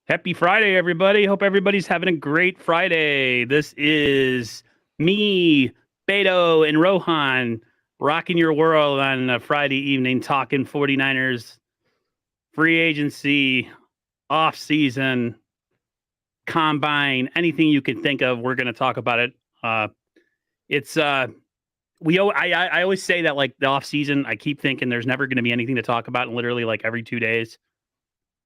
Happy Friday, everybody. Hope everybody's having a great Friday. This is me, Beto, and Rohan rocking your world on a Friday evening, talking 49ers, free agency, off season, combine, anything you can think of. We're going to talk about it. It's I always say that like the off season, I keep thinking there's never going to be anything to talk about, and literally like every 2 days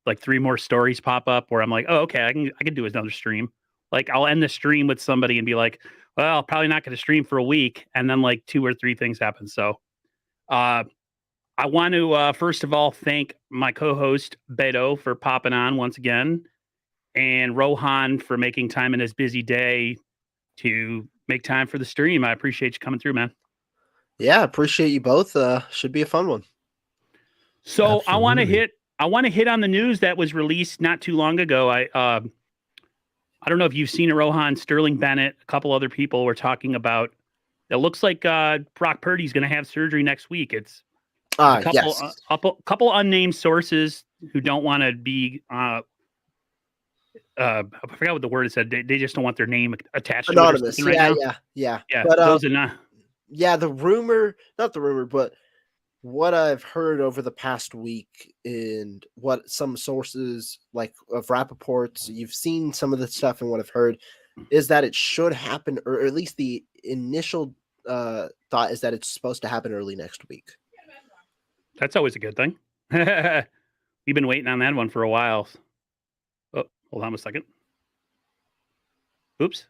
like three more stories pop up where I'm like, oh, okay, I can do another stream. Like I'll end the stream with somebody and be like, well, probably not going to stream for a week, and then like two or three things happen. So uh, I want to first of all thank my co-host Beto for popping on once again, and Rohan for making time in his busy day to make time for the stream. I appreciate you coming through, man. Yeah, appreciate you both. Should be a fun one. So Absolutely. I want to hit on the news that was released not too long ago. I don't know if you've seen it, Rohan. Sterling Bennett, a couple other people were talking about. It looks like Brock Purdy's going to have surgery next week. It's a Yes. couple unnamed sources who don't want to be. I forgot what the word it said. They just don't want their name attached to it or Anonymous. something right now. Yeah. Yeah, But those are not. yeah, not the rumor, but what I've heard over the past week and what some sources like of Rappaport's, you've seen some of the stuff and what I've heard is that it should happen, or at least the initial thought is that it's supposed to happen early next week. That's always a good thing. We've been waiting on that one for a while. Oh, hold on a second. Oops.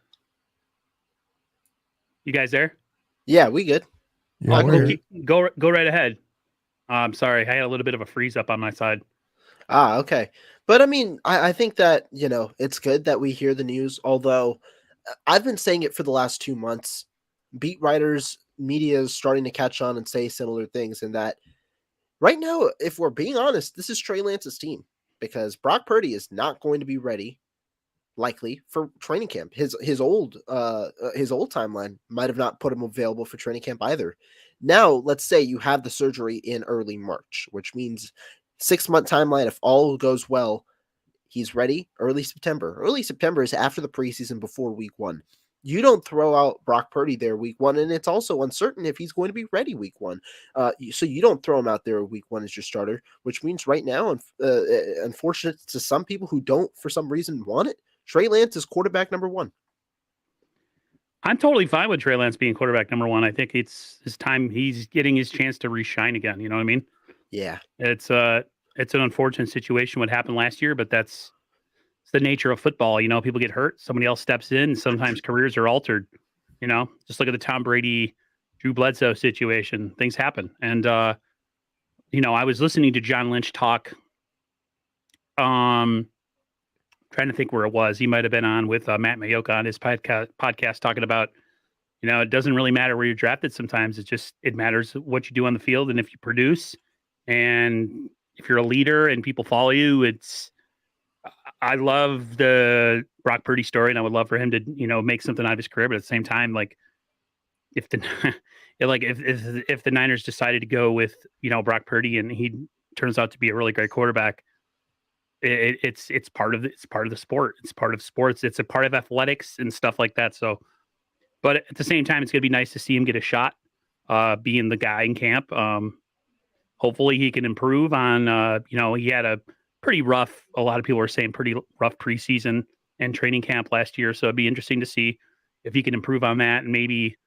You guys there? Yeah, we good. Yeah, we're here. Go right ahead. I'm sorry, I had a little bit of a freeze up on my side. Okay. But I mean, I think that, it's good that we hear the news, although I've been saying it for the last 2 months. Beat writers, media is starting to catch on and say similar things, and that right now, if we're being honest, this is Trey Lance's team because Brock Purdy is not going to be ready, likely, for training camp. His old timeline might have not put him available for training camp either. Now, let's say you have the surgery in early March, which means 6-month timeline. If all goes well, he's ready early September. Early September is after the preseason, before week 1. You don't throw out Brock Purdy there week 1, and it's also uncertain if he's going to be ready week 1. So you don't throw him out there week 1 as your starter, which means right now, unfortunate to some people who don't for some reason want it, Trey Lance is quarterback number 1. I'm totally fine with Trey Lance being quarterback number 1. I think it's his time. He's getting his chance to reshine again. You know what I mean? Yeah. It's an unfortunate situation what happened last year, but it's the nature of football. You know, people get hurt, somebody else steps in, sometimes careers are altered. You know, just look at the Tom Brady, Drew Bledsoe situation. Things happen. And I was listening to John Lynch talk. Trying to think where it was. He might have been on with Matt Mayoka on his podcast talking about, it doesn't really matter where you're drafted sometimes. It matters what you do on the field and if you produce. And if you're a leader and people follow you, I love the Brock Purdy story, and I would love for him to, make something out of his career. But at the same time, like if the if the Niners decided to go with, Brock Purdy and he turns out to be a really great quarterback, it's part of the sport. It's part of sports. It's a part of athletics and stuff like that. So, but at the same time, it's gonna be nice to see him get a shot, being the guy in camp. Hopefully, he can improve on. He had a pretty rough. A lot of people were saying pretty rough preseason and training camp last year. So it'd be interesting to see if he can improve on that and maybe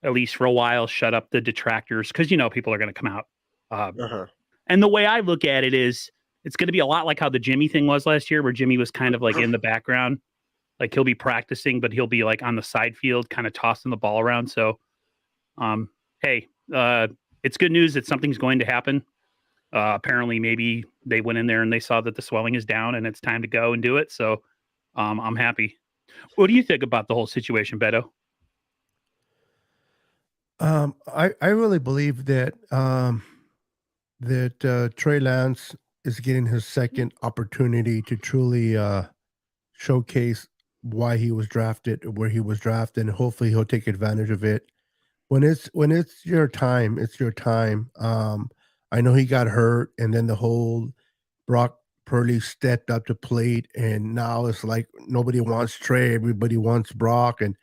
at least for a while shut up the detractors because people are going to come out. And the way I look at it is, it's going to be a lot like how the Jimmy thing was last year, where Jimmy was kind of like in the background. Like he'll be practicing, but he'll be like on the side field, kind of tossing the ball around. So, hey, it's good news that something's going to happen. Apparently, maybe they went in there and they saw that the swelling is down and it's time to go and do it. So, I'm happy. What do you think about the whole situation, Beto? I really believe that Trey Lance is getting his second opportunity to truly showcase why he was drafted, where he was drafted, and hopefully he'll take advantage of it. When it's your time, it's your time. I know he got hurt, and then the whole Brock Purdy stepped up to plate, and now it's like nobody wants Trey, everybody wants Brock, and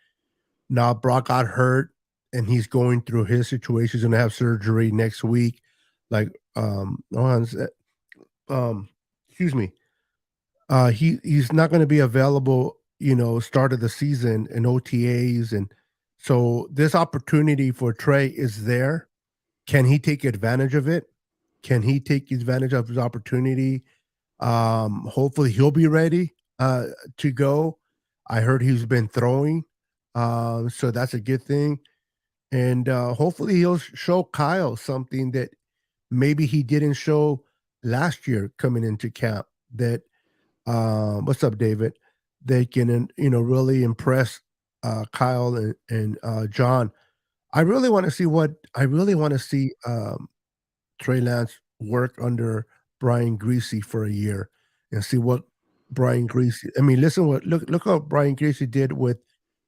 now Brock got hurt, and he's going through his situation. He's gonna have surgery next week. Like, um, excuse me. He's not going to be available, start of the season in OTAs, and so this opportunity for Trey is there. Can he take advantage of it? Can he take advantage of his opportunity? Hopefully he'll be ready to go. I heard he's been throwing, so that's a good thing. And hopefully he'll show Kyle something that maybe he didn't show last year coming into camp. That what's up, David? They can really impress Kyle and John. I really want to see Trey Lance work under Brian Greasy for a year and see what Brian Greasy. I mean, look how Brian Greasy did with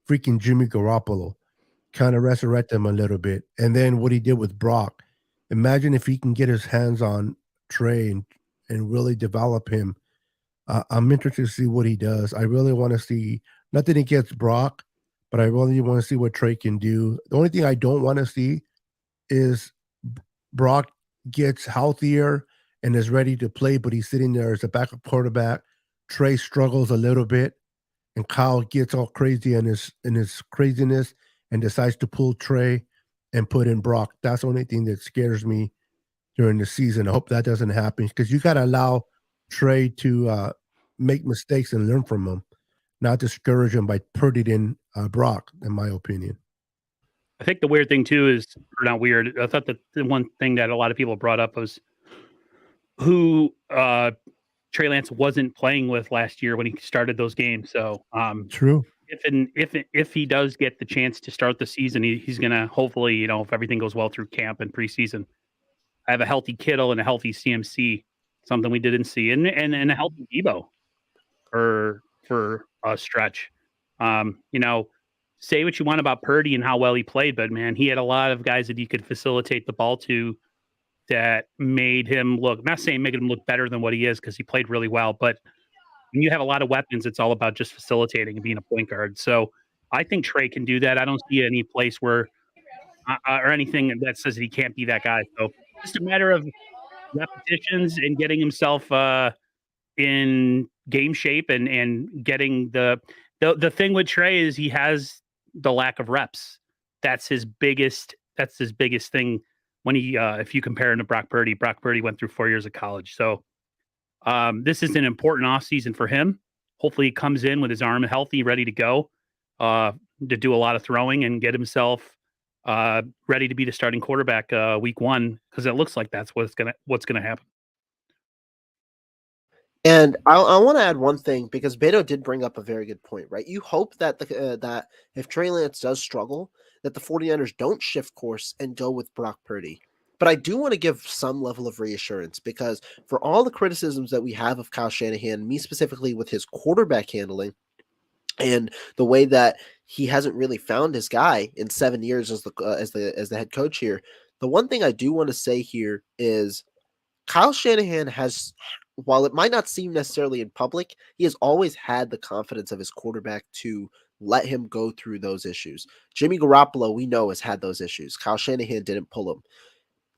freaking Jimmy Garoppolo. Kind of resurrect him a little bit, and then what he did with Brock. Imagine if he can get his hands on Trey and really develop him. I'm interested to see what he does. I really want to see nothing against Brock, but I really want to see what Trey can do. The only thing I don't want to see is Brock gets healthier and is ready to play, but he's sitting there as a backup quarterback. Trey struggles a little bit, and Kyle gets all crazy in his craziness and decides to pull Trey and put in Brock. That's the only thing that scares me during the season. I hope that doesn't happen because you got to allow Trey to make mistakes and learn from them, not discourage him by putting in Brock, in my opinion. I think the weird thing too is, or not weird. I thought that the one thing that a lot of people brought up was who Trey Lance wasn't playing with last year when he started those games. So True. if he does get the chance to start the season, he's gonna hopefully, if everything goes well through camp and preseason, have a healthy Kittle and a healthy CMC, something we didn't see, and a healthy Debo for a stretch. Say what you want about Purdy and how well he played, but man, he had a lot of guys that he could facilitate the ball to that made him look, not saying making him look better than what he is because he played really well, but when you have a lot of weapons, it's all about just facilitating and being a point guard. So I think Trey can do that. I don't see any place where or anything that says that he can't be that guy. So just a matter of repetitions and getting himself in game shape and getting the thing with Trey is he has the lack of reps. That's his biggest thing when he if you compare him to Brock Purdy went through 4 years of college. So this is an important offseason for him. Hopefully he comes in with his arm healthy, ready to go to do a lot of throwing and get himself ready to be the starting quarterback week 1, because it looks like that's what's gonna happen. And I want to add one thing because Beto did bring up a very good point, right? You hope that that if Trey Lance does struggle, that the 49ers don't shift course and go with Brock Purdy. But I do want to give some level of reassurance because for all the criticisms that we have of Kyle Shanahan, me specifically with his quarterback handling and the way that he hasn't really found his guy in 7 years as the head coach here, the one thing I do want to say here is Kyle Shanahan has, while it might not seem necessarily in public, he has always had the confidence of his quarterback to let him go through those issues. Jimmy Garoppolo, we know, has had those issues. Kyle Shanahan didn't pull him.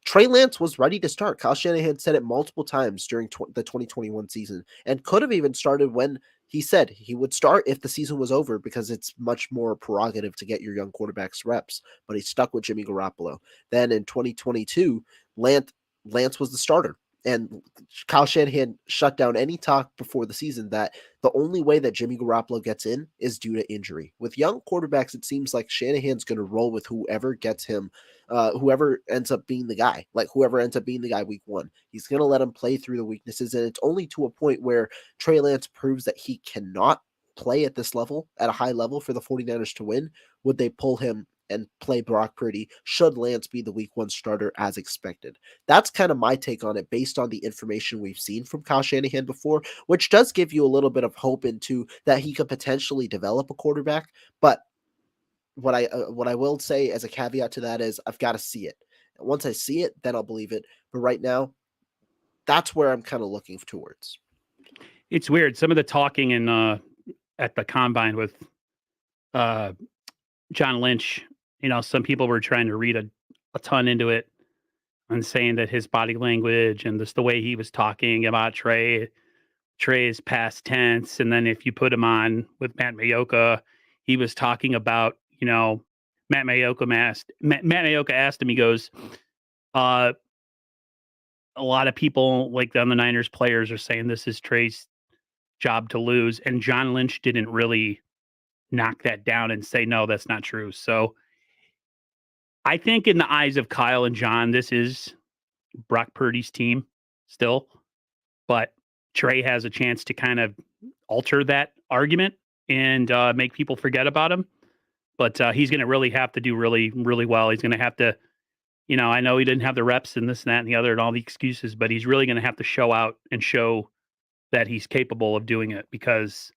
Trey Lance was ready to start. Kyle Shanahan said it multiple times during the 2021 season and could have even started when he said he would start if the season was over because it's much more prerogative to get your young quarterbacks reps, but he stuck with Jimmy Garoppolo. Then in 2022, Lance was the starter. And Kyle Shanahan shut down any talk before the season that the only way that Jimmy Garoppolo gets in is due to injury. With young quarterbacks, it seems like Shanahan's going to roll with whoever gets him, whoever ends up being the guy, week 1. He's going to let him play through the weaknesses. And it's only to a point where Trey Lance proves that he cannot play at this level, at a high level for the 49ers to win, would they pull him and play Brock Purdy should Lance be the week 1 starter as expected. That's kind of my take on it based on the information we've seen from Kyle Shanahan before, which does give you a little bit of hope into that he could potentially develop a quarterback. But what I will say as a caveat to that is I've got to see it. And once I see it, then I'll believe it. But right now, that's where I'm kind of looking towards. It's weird. Some of the talking in at the combine with uh, John Lynch, some people were trying to read a ton into it and saying that his body language and just the way he was talking about Trey's past tense. And then if you put him on with Matt Mayoka, he was talking about, Matt Mayoka asked him, he goes, uh, a lot of people like on the Niners players are saying this is Trey's job to lose. And John Lynch didn't really knock that down and say, no, that's not true. So I think in the eyes of Kyle and John, this is Brock Purdy's team still, but Trey has a chance to kind of alter that argument and make people forget about him. But he's going to really have to do really, really well. He's going to have to, I know he didn't have the reps and this and that and the other and all the excuses, but he's really going to have to show out and show that he's capable of doing it, because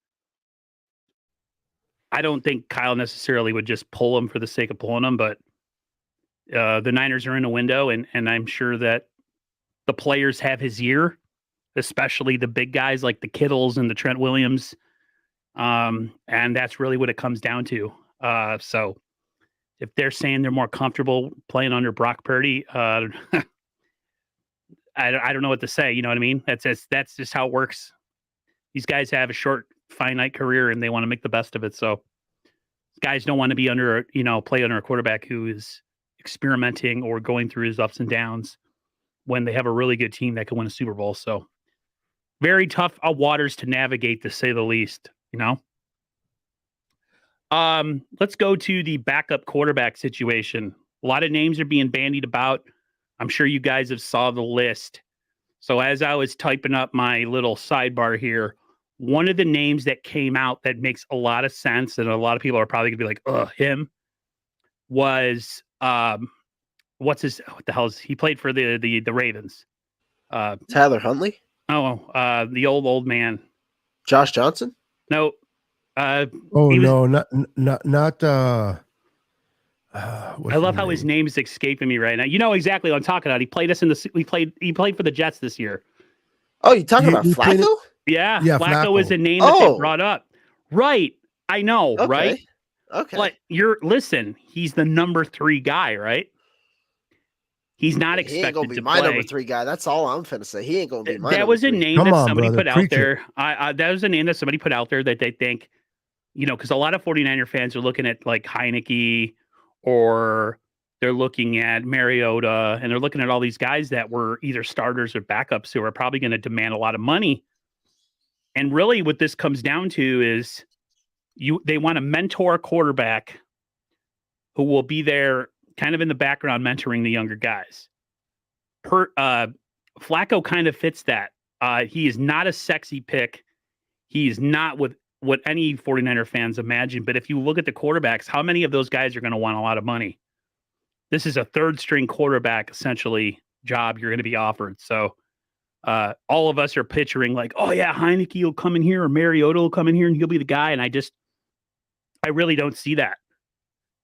I don't think Kyle necessarily would just pull him for the sake of pulling him, but the Niners are in a window, and I'm sure that the players have his ear, especially the big guys like the Kittles and the Trent Williams. And that's really what it comes down to. So if they're saying they're more comfortable playing under Brock Purdy, I don't know what to say. You know what I mean? That's just how it works. These guys have a short, finite career, and they want to make the best of it. So guys don't want to be play under a quarterback who is experimenting or going through his ups and downs when they have a really good team that can win a Super Bowl. So very tough waters to navigate, to say the least, Let's go to the backup quarterback situation. A lot of names are being bandied about. I'm sure you guys have saw the list. So as I was typing up my little sidebar here, one of the names that came out that makes a lot of sense, and a lot of people are probably gonna be like, "Ugh, him," was what the hell is he played for the Ravens? Tyler Huntley, The old man. Josh Johnson. No. Oh no, not. I love how his name is escaping me right now. You know exactly what I'm talking about. He played us He played for the Jets this year. Oh, you talking about Flacco? Yeah, Flacco is a name that they brought up. Right. I know, Okay. right? Okay. But listen, he's the number 3 guy, right? He's not expected he ain't gonna be to my play. number 3 guy. That's all I'm finna say. He ain't gonna be my That number was a 3. name that somebody put out there. That was a name that somebody put out there that they think, because a lot of 49er fans are looking at like Heineke, or they're looking at Mariota, and they're looking at all these guys that were either starters or backups who are probably going to demand a lot of money. And really what this comes down to is they want to mentor a quarterback who will be there kind of in the background mentoring the younger guys. Flacco kind of fits that. He is not a sexy pick. He is not what any 49er fans imagine. But if you look at the quarterbacks, how many of those guys are going to want a lot of money? This is a third string quarterback, essentially, job you're going to be offered. So all of us are picturing like, oh yeah, Heineke will come in here, or Mariota will come in here and he'll be the guy. And I really don't see that.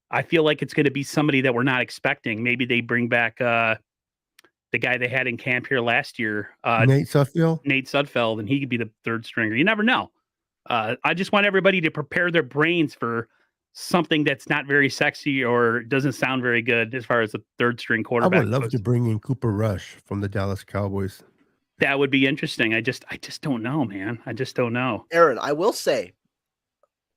I feel like it's going to be somebody that we're not expecting. Maybe they bring back the guy they had in camp here last year, Nate Sudfeld, and he could be the third stringer. You never know. I just want everybody to prepare their brains for something that's not very sexy or doesn't sound very good as far as the third string quarterback. I would love to bring in Cooper Rush from the Dallas Cowboys. That would be interesting. I just don't know, man. I just don't know. Aaron, I will say,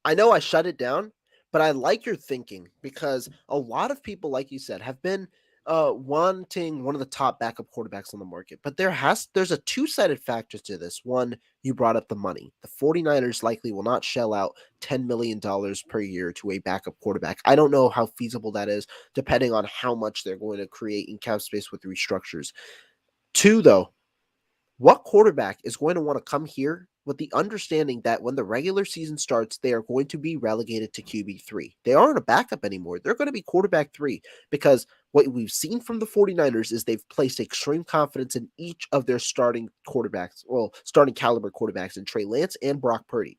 I know I shut it down, but I like your thinking, because a lot of people, like you said, have been wanting one of the top backup quarterbacks on the market. But there's a two-sided factor to this. One, you brought up the money. The 49ers likely will not shell out $10 million per year to a backup quarterback. I don't know how feasible that is, depending on how much they're going to create in cap space with the restructures. Two, though, what quarterback is going to want to come here with the understanding that when the regular season starts, they are going to be relegated to QB3? They aren't a backup anymore. They're going to be quarterback 3, because what we've seen from the 49ers is they've placed extreme confidence in each of their starting quarterbacks, starting caliber quarterbacks, in Trey Lance and Brock Purdy.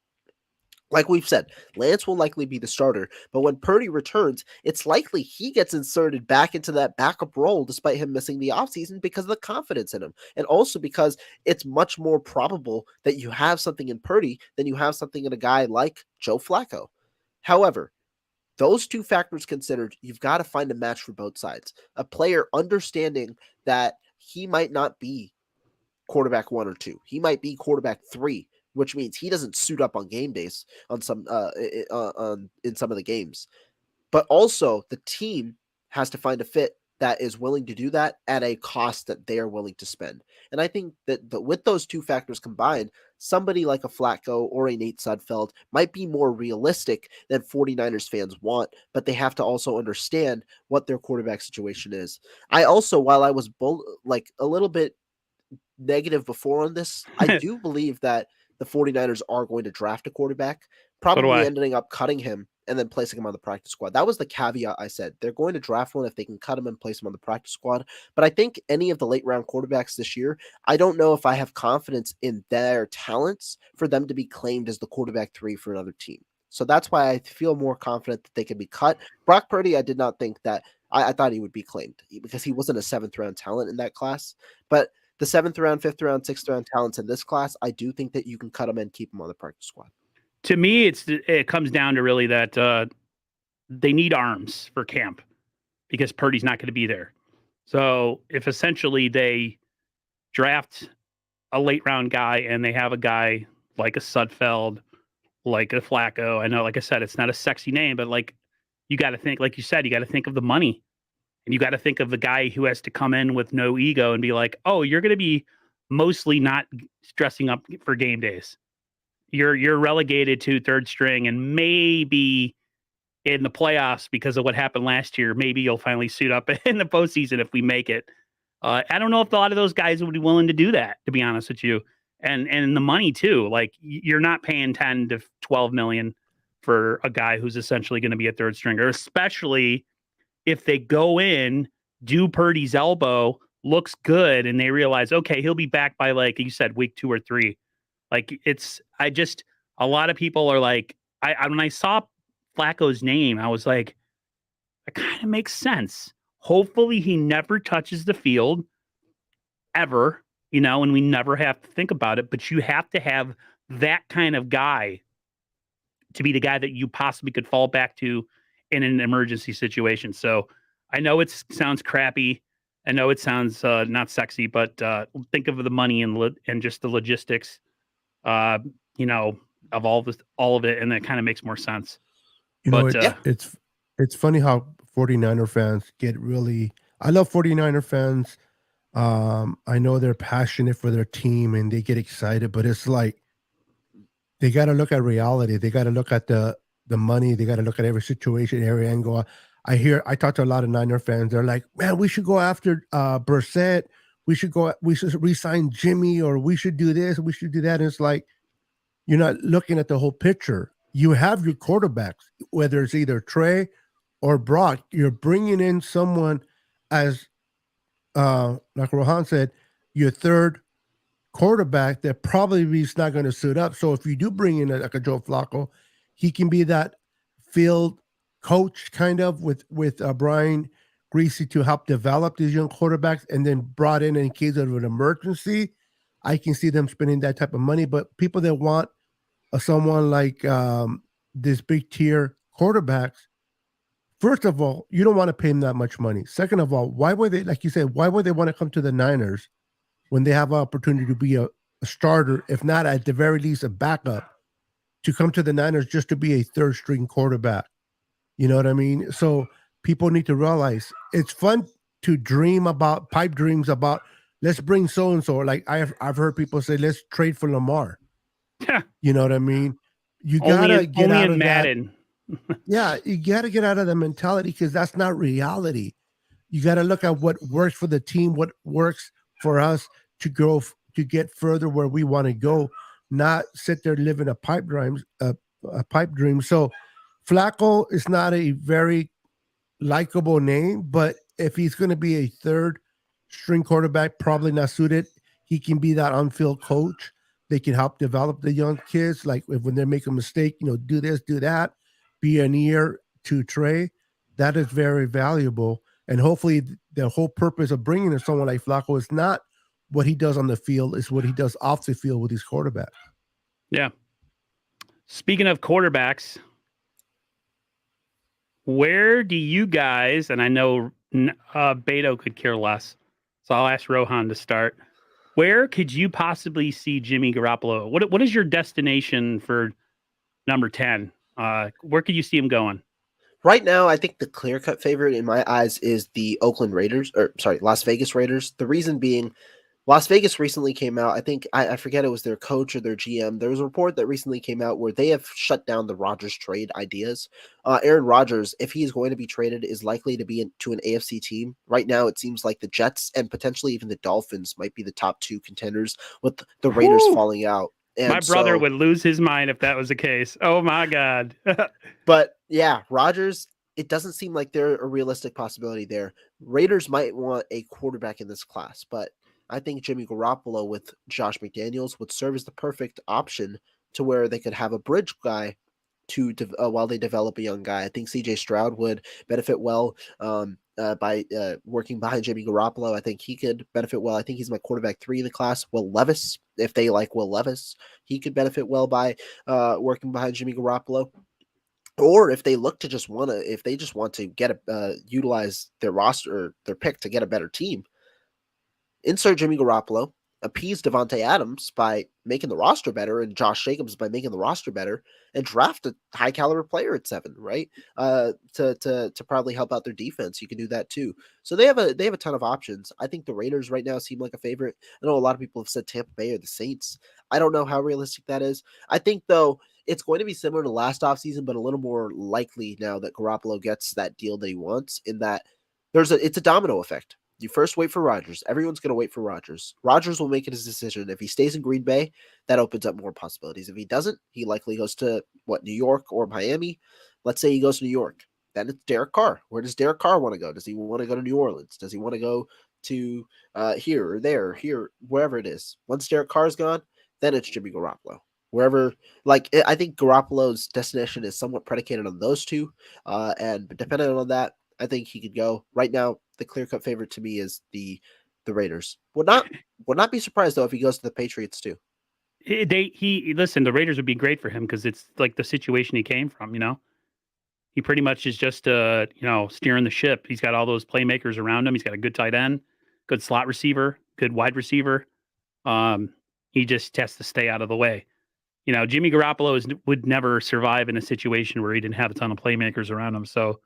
Like we've said, Lance will likely be the starter, but when Purdy returns, it's likely he gets inserted back into that backup role despite him missing the offseason because of the confidence in him. And also because it's much more probable that you have something in Purdy than you have something in a guy like Joe Flacco. However, those two factors considered, you've got to find a match for both sides. A player understanding that he might not be quarterback 1 or 2. He might be quarterback 3, which means he doesn't suit up on game days on some in some of the games. But also the team has to find a fit that is willing to do that at a cost that they are willing to spend. And I think that with those two factors combined, somebody like a Flacco or a Nate Sudfeld might be more realistic than 49ers fans want, but they have to also understand what their quarterback situation is. I also, while I was like a little bit negative before on this, I do believe that the 49ers are going to draft a quarterback, So do probably I. ending up cutting him and then placing him on the practice squad. That was the caveat I said. They're going to draft one if they can cut him and place him on the practice squad. But I think any of the late round quarterbacks this year, I don't know if I have confidence in their talents for them to be claimed as the quarterback 3 for another team. So that's why I feel more confident that they can be cut. Brock Purdy, I did not think that I thought he would be claimed because he wasn't a 7th round talent in that class. But the 7th round, 5th round, 6th round talents in this class, I do think that you can cut them and keep them on the practice squad. To me, it comes down to really that they need arms for camp because Purdy's not going to be there. So if essentially they draft a late round guy and they have a guy like a Sudfeld, like a Flacco, I know, like I said, it's not a sexy name, but like you got to think, like you said, you got to think of the money. And you got to think of the guy who has to come in with no ego and be like, oh, you're going to be mostly not dressing up for game days. You're relegated to 3rd string, and maybe in the playoffs because of what happened last year, maybe you'll finally suit up in the postseason if we make it. I don't know if a lot of those guys would be willing to do that, to be honest with you. And the money too, like you're not paying 10 to 12 million for a guy who's essentially going to be a 3rd stringer, especially if they go in, do Purdy's elbow, looks good, and they realize, okay, he'll be back by, like you said, week 2 or 3. Like a lot of people are like, when I saw Flacco's name, I was like, it kind of makes sense. Hopefully he never touches the field ever, and we never have to think about it, but you have to have that kind of guy to be the guy that you possibly could fall back to in an emergency situation. So I know it sounds crappy. I know it sounds not sexy, but think of the money and just the logistics, of all of it, and it kind of makes more sense. It's funny how 49er fans get really. I love 49er fans. I know they're passionate for their team and they get excited, but it's like they got to look at reality. They got to look at the money. They got to look at every situation, every angle. I talk to a lot of Niner fans. They're like, man, we should go after Brissett. We should re-sign Jimmy, or we should do this, we should do that. And it's like, you're not looking at the whole picture. You have your quarterbacks, whether it's either Trey or Brock. You're bringing in someone as, like Rohan said, your 3rd quarterback that probably is not going to suit up. So if you do bring in like a Joe Flacco, he can be that field coach kind of with Brian Greasy to help develop these young quarterbacks, and then brought in case of an emergency. I can see them spending that type of money. But people that want someone like this big tier quarterbacks, first of all, you don't want to pay them that much money. Second of all, why would they, like you said, why would they want to come to the Niners when they have an opportunity to be a starter, if not at the very least a backup, to come to the Niners just to be a 3rd string quarterback? You know what I mean? So people need to realize it's fun to dream about, pipe dreams about, let's bring so-and-so. Like I've heard people say, let's trade for Lamar. You know what I mean? You got to get out of Madden. Yeah, you got to get out of the mentality because that's not reality. You got to look at what works for the team, what works for us to go to get further where we want to go, not sit there living a pipe dream. So Flacco is not a very likable name, but if he's going to be a 3rd string quarterback, probably not suited. He can be that on-field coach they can help develop the young kids. Like when they make a mistake, do this, do that, be an ear to Trey. That is very valuable. And hopefully the whole purpose of bringing in someone like Flacco is not what he does on the field, is what he does off the field with his quarterbacks. Yeah. Speaking of quarterbacks, where do you guys, and I know Beto could care less, so I'll ask Rohan to start. Where could you possibly see Jimmy Garoppolo? What is your destination for number 10? Where could you see him going? Right now, I think the clear-cut favorite in my eyes is the Las Vegas Raiders. The reason being, Las Vegas recently came out. I think I forget it was their coach or their GM. There was a report that recently came out where they have shut down the Rodgers trade ideas. Aaron Rodgers, if he is going to be traded, is likely to be to an AFC team. Right now, it seems like the Jets and potentially even the Dolphins might be the top two contenders, with the Raiders falling out. And my brother would lose his mind if that was the case. Oh my God. But yeah, Rodgers, it doesn't seem like they're a realistic possibility there. Raiders might want a quarterback in this class, but I think Jimmy Garoppolo with Josh McDaniels would serve as the perfect option to where they could have a bridge guy while they develop a young guy. I think CJ Stroud would benefit well by working behind Jimmy Garoppolo. I think he could benefit well. I think he's my quarterback 3 in the class. Will Levis, if they like Will Levis, he could benefit well by working behind Jimmy Garoppolo. Or if they look to if they just want to get utilize their roster or their pick to get a better team, insert Jimmy Garoppolo, appease Devontae Adams by making the roster better, and Josh Jacobs by making the roster better, and draft a high caliber player at 7, right? To probably help out their defense. You can do that too. So they have a ton of options. I think the Raiders right now seem like a favorite. I know a lot of people have said Tampa Bay or the Saints. I don't know how realistic that is. I think though it's going to be similar to last offseason, but a little more likely now that Garoppolo gets that deal that he wants, in that it's a domino effect. You first wait for Rodgers. Everyone's going to wait for Rodgers. Rodgers will make his decision. If he stays in Green Bay, that opens up more possibilities. If he doesn't, he likely goes to New York or Miami. Let's say he goes to New York. Then it's Derek Carr. Where does Derek Carr want to go? Does he want to go to New Orleans? Does he want to go to here or there, or here, wherever it is? Once Derek Carr's gone, then it's Jimmy Garoppolo. Wherever, I think Garoppolo's destination is somewhat predicated on those two. And depending on that, I think he could go. Right now, the clear-cut favorite to me is the Raiders. Would not be surprised though if he goes to the Patriots too. Listen, the Raiders would be great for him because it's like the situation he came from. He pretty much is just steering the ship. He's got all those playmakers around him. He's got a good tight end, good slot receiver, good wide receiver. He just has to stay out of the way. Jimmy Garoppolo would never survive in a situation where he didn't have a ton of playmakers around him. So.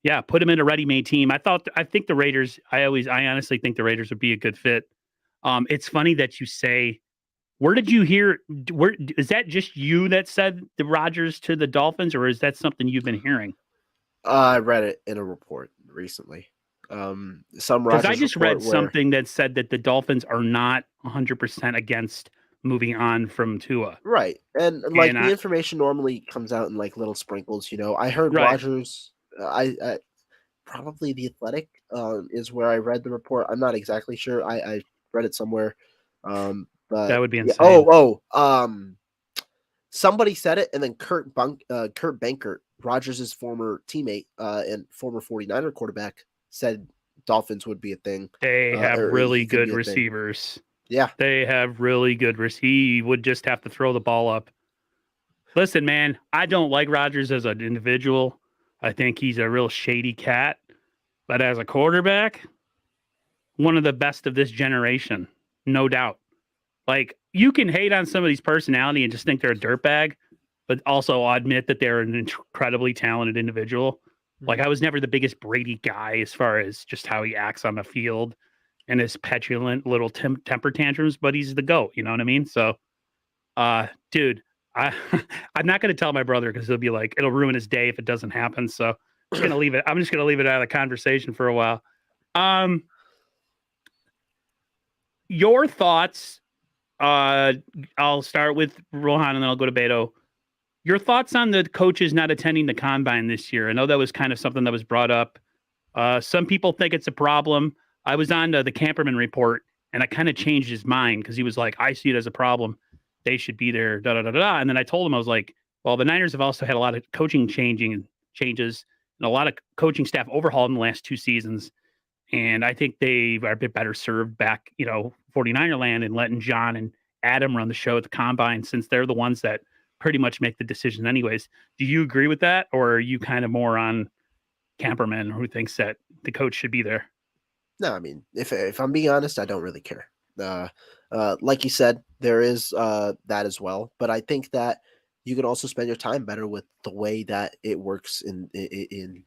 Yeah, put him in a ready-made team. I think the Raiders. I honestly think the Raiders would be a good fit. It's funny that you say. Where did you hear? Is that just you that said the Rodgers to the Dolphins, or is that something you've been hearing? I read it in a report recently. Some Rodgers. Because I just read something that said that the Dolphins are not 100% against moving on from Tua. Right, and the information normally comes out in little sprinkles. I heard Rodgers. I probably The Athletic is where I read the report. I'm not exactly sure. I read it somewhere. But that would be insane. Somebody said it, and then Kurt Benkert, Rodgers' former teammate and former 49er quarterback, said Dolphins would be a thing. They have really good receivers. Yeah. They have really good receivers. He would just have to throw the ball up. Listen, man, I don't like Rodgers as an individual. I think he's a real shady cat. But as a quarterback, one of the best of this generation, no doubt. You can hate on somebody's personality and just think they're a dirtbag, but also admit that they're an incredibly talented individual. I was never the biggest Brady guy as far as just how he acts on the field and his petulant little temper tantrums, but he's the GOAT, you know what I mean? So, dude, I'm not going to tell my brother because he'll be like, it'll ruin his day if it doesn't happen. So I'm just going to leave it. I'm just going to leave it out of the conversation for a while. Your thoughts. I'll start with Rohan and then I'll go to Beto. Your thoughts on the coaches not attending the combine this year? I know that was kind of something that was brought up. Some people think it's a problem. I was on the Camperman report and I kind of changed his mind because he was like, I see it as a problem. they should be there, da da da da. And then I told him, I was like, well, the Niners have also had a lot of coaching changes and a lot of coaching staff overhauled in the last 2 seasons. And I think they are a bit better served back, 49er land and letting John and Adam run the show at the combine, since they're the ones that pretty much make the decision anyways. Do you agree with that? Or are you kind of more on Camperman, who thinks that the coach should be there? No, I mean, if I'm being honest, I don't really care. Like you said, there is that as well, but I think that you can also spend your time better with the way that it works in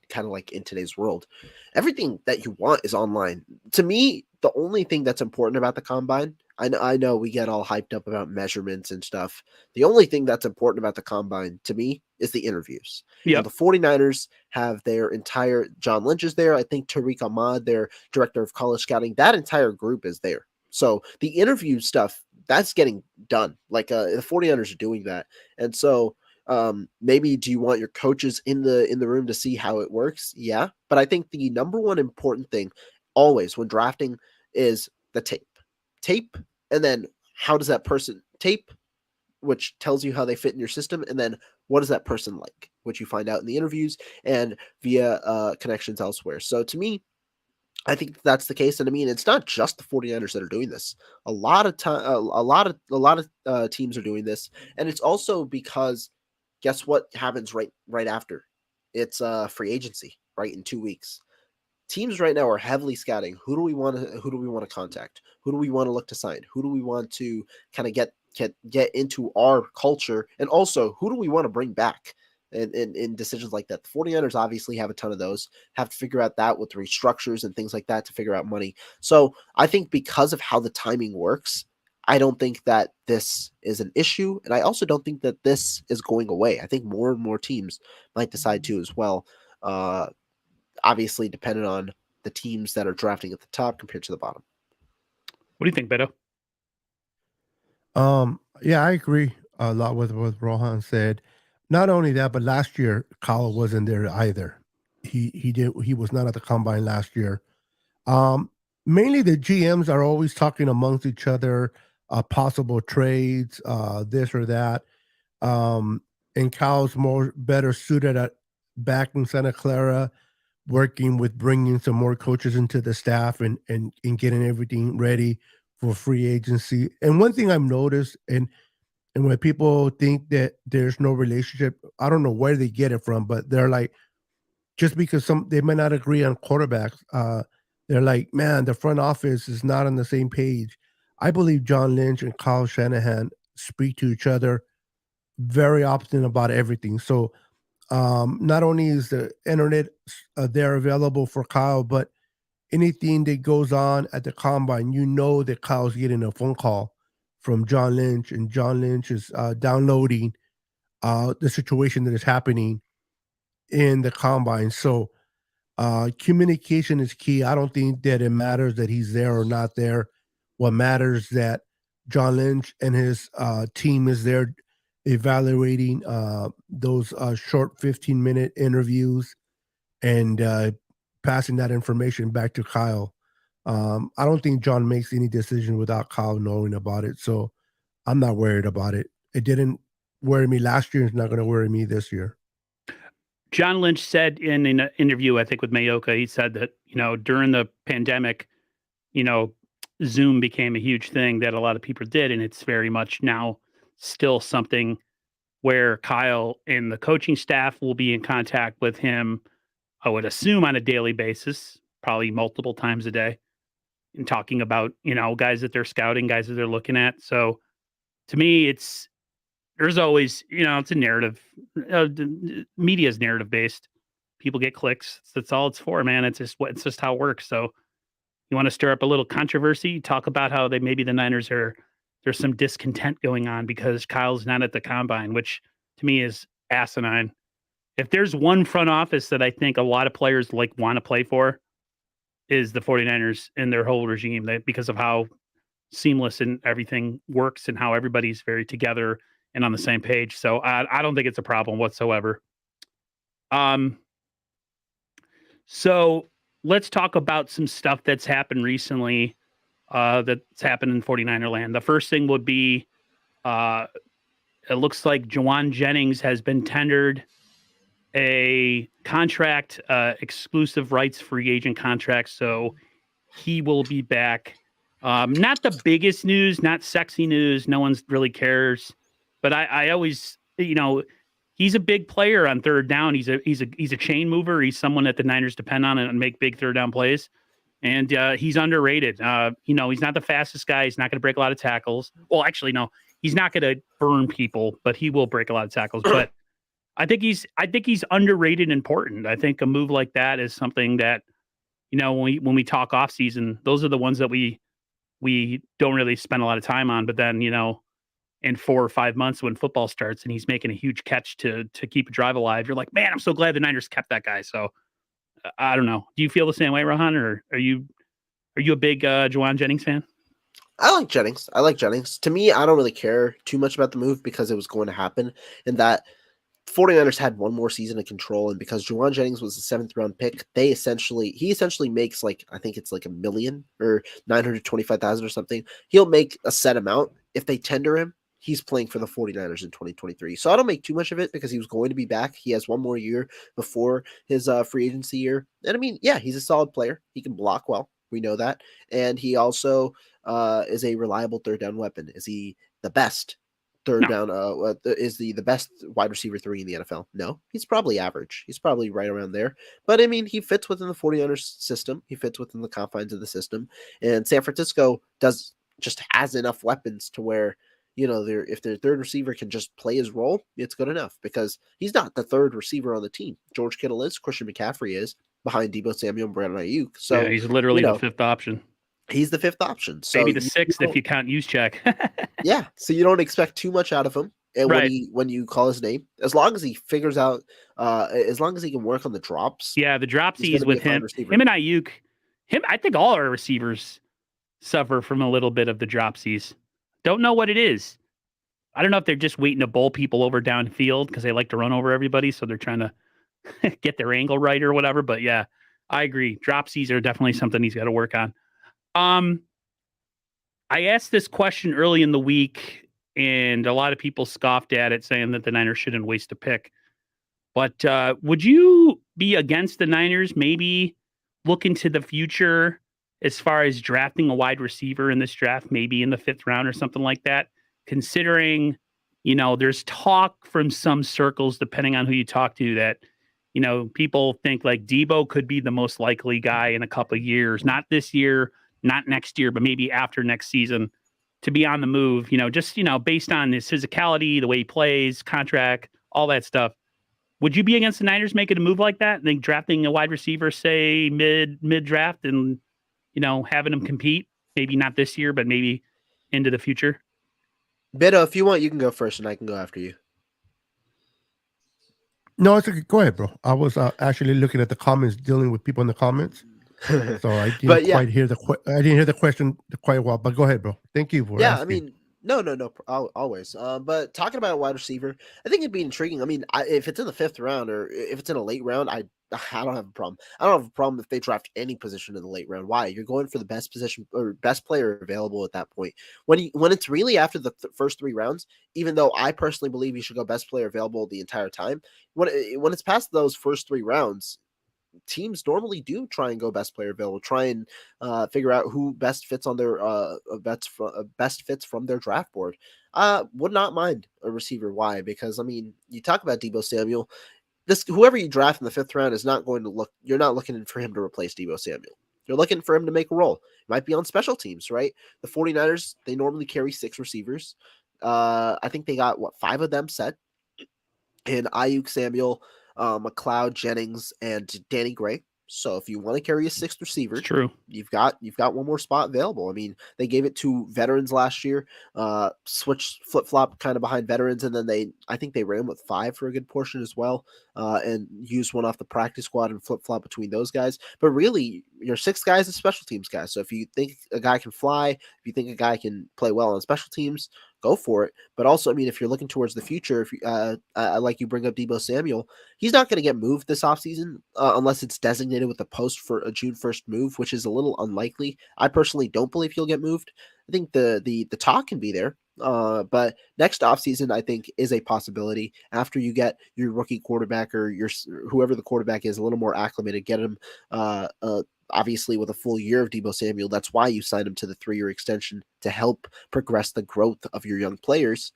kind of like in today's world. Everything that you want is online. To me, the only thing that's important about the combine, I know we get all hyped up about measurements and stuff. The only thing that's important about the combine to me is the interviews. And Yep. the 49ers have their entire John Lynch is there. I think Tariq Ahmad, their director of college scouting, that entire group is there. So the interview stuff, that's getting done. Like the 49ers are doing that. And so maybe do you want your coaches in the room to see how it works? Yeah. But I think the number one important thing always when drafting is the tape. Tape, and then how does that person tape, which tells you how they fit in your system, and then what is that person like, which you find out in the interviews and via connections elsewhere. So to me, I think that's the case. And I mean, it's not just the 49ers that are doing this. A lot of time, a lot of teams are doing this. And it's also because guess what happens right after? It's free agency, right? In 2 weeks. Teams right now are heavily scouting. Who do we want to contact? Who do we want to look to sign? Who do we want to kind of get into our culture? And also, who do we want to bring back? In decisions like that. The 49ers obviously have a ton of those, have to figure out that with restructures and things like that to figure out money. So I think because of how the timing works, I don't think that this is an issue. And I also don't think that this is going away. I think more and more teams might decide to as well. Obviously dependent on the teams that are drafting at the top compared to the bottom. What do you think, Beto? Yeah, I agree a lot with what Rohan said. Not only that, but last year Kyle wasn't there either. He was not at the combine last year. Mainly the GMs are always talking amongst each other, possible trades, this or that. And Kyle's more better suited at back in Santa Clara, working with bringing some more coaches into the staff and getting everything ready for free agency. And one thing I've noticed, and when people think that there's no relationship, I don't know where they get it from, but they're like, just because they might not agree on quarterbacks, they're like, man, the front office is not on the same page. I believe John Lynch and Kyle Shanahan speak to each other very often about everything. So not only is the internet there available for Kyle, but anything that goes on at the combine, you know that Kyle's getting a phone call from John Lynch, and John Lynch is downloading the situation that is happening in the combine. So communication is key. I don't think that it matters that he's there or not there. What matters is that John Lynch and his team is there evaluating those short 15-minute interviews and passing that information back to Kyle. I don't think John makes any decision without Kyle knowing about it. So I'm not worried about it. It didn't worry me last year. It's not going to worry me this year. John Lynch said in an interview, I think with Mayoka, he said that, during the pandemic, Zoom became a huge thing that a lot of people did. And it's very much now still something where Kyle and the coaching staff will be in contact with him, I would assume on a daily basis, probably multiple times a day, and talking about, guys that they're scouting, guys that they're looking at. So to me, there's always, it's a narrative. Media is narrative based. People get clicks. That's all it's for, man. It's just how it works. So you want to stir up a little controversy, talk about how maybe the Niners there's some discontent going on because Kyle's not at the combine, which to me is asinine. If there's one front office that I think a lot of players want to play for, is the 49ers and their whole regime, because of how seamless and everything works and how everybody's very together and on the same page. So I don't think it's a problem whatsoever. So let's talk about some stuff that's happened recently, that's happened in 49er land. The first thing would be It looks like Jawan Jennings has been tendered a contract, exclusive rights free agent contract. So he will be back. Not the biggest news, not sexy news. No one's really cares. But I always, he's a big player on third down. He's a chain mover. He's someone that the Niners depend on and make big third down plays. And he's underrated. He's not the fastest guy. He's not going to break a lot of tackles. Well, actually, no, he's not going to burn people, but he will break a lot of tackles. But I think he's underrated and important. I think a move like that is something that, when we talk off season, those are the ones that we don't really spend a lot of time on. But then, in 4 or 5 months when football starts and he's making a huge catch to keep a drive alive, you're like, man, I'm so glad the Niners kept that guy. So I don't know. Do you feel the same way, Rohan, or are you a big Jawan Jennings fan? I like Jennings. To me, I don't really care too much about the move because it was going to happen, and that 49ers had one more season of control, and because Jawan Jennings was the 7th round pick, he essentially makes I think it's like $1 million or 925,000 or something. He'll make a set amount if they tender him. He's playing for the 49ers in 2023. So I don't make too much of it because he was going to be back. He has one more year before his free agency year. And I mean, yeah, he's a solid player. He can block well. We know that. And he also is a reliable third down weapon. Is he the best third down? Is the best wide receiver 3 in the NFL? No, he's probably average. He's probably right around there. But I mean, he fits within the 49ers system. He fits within the confines of the system. And San Francisco just has enough weapons to where, if their third receiver can just play his role, it's good enough because he's not the third receiver on the team. George Kittle is, Christian McCaffrey is, behind Deebo Samuel and Brandon Ayuk. So yeah, he's literally the 5th option. He's the 5th option. So maybe the 6th if you count Juszczyk. Yeah, so you don't expect too much out of him. And right. when you call his name, as long as he figures out, as long as he can work on the drops. Yeah, the dropsies with him and Ayuk. I think all our receivers suffer from a little bit of the dropsies. Don't know what it is. I don't know if they're just waiting to bowl people over downfield because they like to run over everybody. So they're trying to get their angle right or whatever. But yeah, I agree. Dropsies are definitely something he's got to work on. I asked this question early in the week and a lot of people scoffed at it saying that the Niners shouldn't waste a pick. But would you be against the Niners maybe looking to the future as far as drafting a wide receiver in this draft, maybe in the 5th round or something like that, considering, there's talk from some circles, depending on who you talk to, that, people think like Deebo could be the most likely guy in a couple of years, not this year, not next year, but maybe after next season to be on the move, based on his physicality, the way he plays, contract, all that stuff. Would you be against the Niners making a move like that? And then drafting a wide receiver, say mid draft and, having him compete, maybe not this year, but maybe into the future? Beto, if you want, you can go first and I can go after you. No, it's okay. Go ahead, bro. I was actually looking at the comments, dealing with people in the comments. So I didn't quite hear the question quite well, but go ahead, bro. Thank you for asking. I mean, no, always. But talking about a wide receiver, I think it'd be intriguing. I mean, if it's in the 5th round or if it's in a late round, I don't have a problem. I don't have a problem if they draft any position in the late round. Why? You're going for the best position or best player available at that point. When it's really after the first 3 rounds, even though I personally believe you should go best player available the entire time, when it's past those first 3 rounds, teams normally do try and go best player available, try and figure out who best fits on their best fits from their draft board. Would not mind a receiver. Why? Because I mean, you talk about Deebo Samuel. Whoever you draft in the 5th round is not going to look. You're not looking for him to replace Deebo Samuel. You're looking for him to make a role. It might be on special teams, right? The 49ers, they normally carry 6 receivers. I think they got 5 of them set. And Ayuk, Samuel, McLeod, Jennings, and Danny Gray. So if you want to carry a 6th receiver, it's true. You've got one more spot available. I mean, they gave it to veterans last year, flip-flop kind of behind veterans, and then I think they ran with 5 for a good portion as well, and used one off the practice squad and flip-flop between those guys. But really, your 6th guy is a special teams guy. So if you think a guy can fly, if you think a guy can play well on special teams, go for it. But also, I mean, if you're looking towards the future, if like you bring up Deebo Samuel, he's not going to get moved this offseason unless it's designated with a post for a June 1st move, which is a little unlikely. I personally don't believe he'll get moved. I think the talk can be there. But next offseason, I think, is a possibility. After you get your rookie quarterback or whoever the quarterback is a little more acclimated, get him obviously with a full year of Debo Samuel. That's why you signed him to the 3-year extension, to help progress the growth of your young players.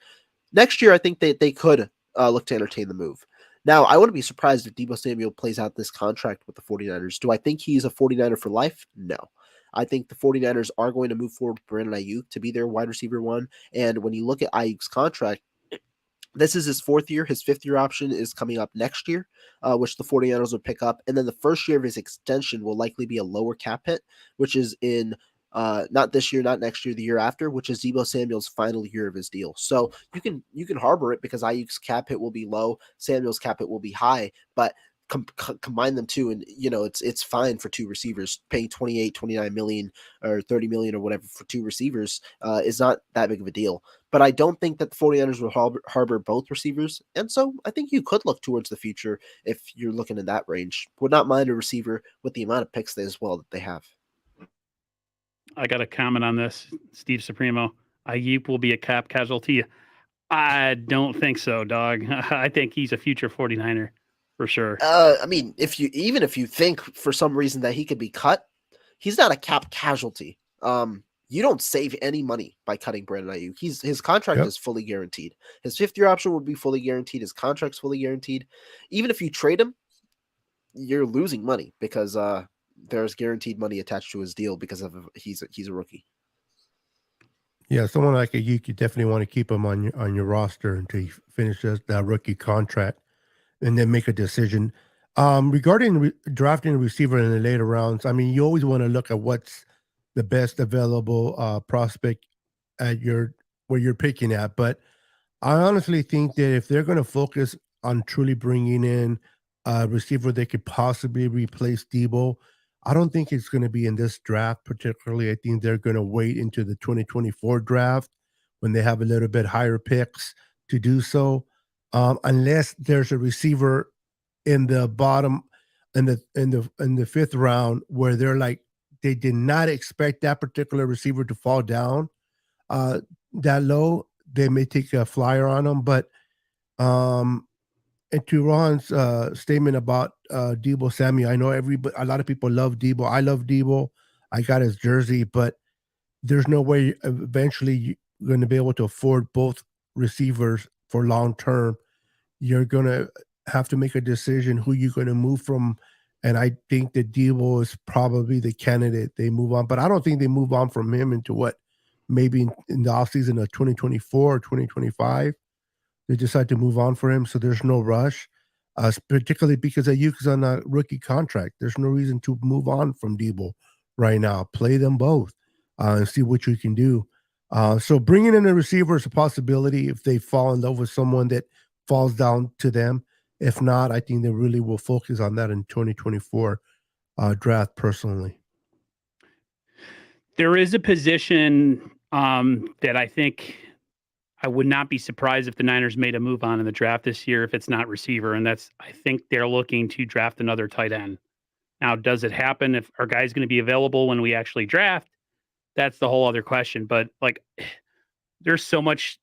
Next year, I think they could look to entertain the move. Now, I wouldn't be surprised if Debo Samuel plays out this contract with the 49ers. Do I think he's a 49er for life? No. I think the 49ers are going to move forward with Brandon Ayuk to be their wide receiver one. And when you look at Ayuk's contract, this is his 4th year. His 5th year option is coming up next year, which the 49ers will pick up. And then the first year of his extension will likely be a lower cap hit, which is in not this year, not next year, the year after, which is Debo Samuel's final year of his deal. So you can harbor it because Ayuk's cap hit will be low, Samuel's cap hit will be high, but combine them two, and it's fine for two receivers. Paying 28, 29 million or 30 million or whatever for two receivers is not that big of a deal. But I don't think that the 49ers will harbor both receivers, and so I think you could look towards the future if you're looking in that range. Would not mind a receiver with the amount of picks as well that they have. I got a comment on this, Steve Supremo. Ayuk will be a cap casualty. I don't think so, dog. I think he's a future 49er for sure. I mean, if you think for some reason that he could be cut, he's not a cap casualty. You don't save any money by cutting Brandon Ayuk. His contract is fully guaranteed. His 5th year option would be fully guaranteed. His contract's fully guaranteed. Even if you trade him, you're losing money because there's guaranteed money attached to his deal because of he's a rookie. Yeah, someone like Ayuk, you definitely want to keep him on your roster until he finishes that rookie contract, and then make a decision. Regarding drafting a receiver in the later rounds, I mean, you always want to look at what's the best available prospect at where you're picking at. But I honestly think that if they're going to focus on truly bringing in a receiver that could possibly replace Debo, I don't think it's going to be in this draft particularly. I think they're going to wait into the 2024 draft when they have a little bit higher picks to do so, unless there's a receiver in the bottom in the 5th round where they're like they did not expect that particular receiver to fall down that low. They may take a flyer on them, but and to Ron's statement about Debo Samuel, I know a lot of people love Debo. I love Debo. I got his jersey, but there's no way eventually you're going to be able to afford both receivers for long term. You're going to have to make a decision who you're going to move from. And I think that Debo is probably the candidate they move on. But I don't think they move on from him into maybe in the offseason of 2024 or 2025. They decide to move on for him. So there's no rush, particularly because Ayuk is on a rookie contract. There's no reason to move on from Debo right now. Play them both and see what you can do. So bringing in a receiver is a possibility if they fall in love with someone that falls down to them. If not, I think they really will focus on that in 2024 draft personally. There is a position that I think I would not be surprised if the Niners made a move on in the draft this year if it's not receiver, and that's I think they're looking to draft another tight end. Now, does it happen if our guy's going to be available when we actually draft? That's the whole other question. But there's so much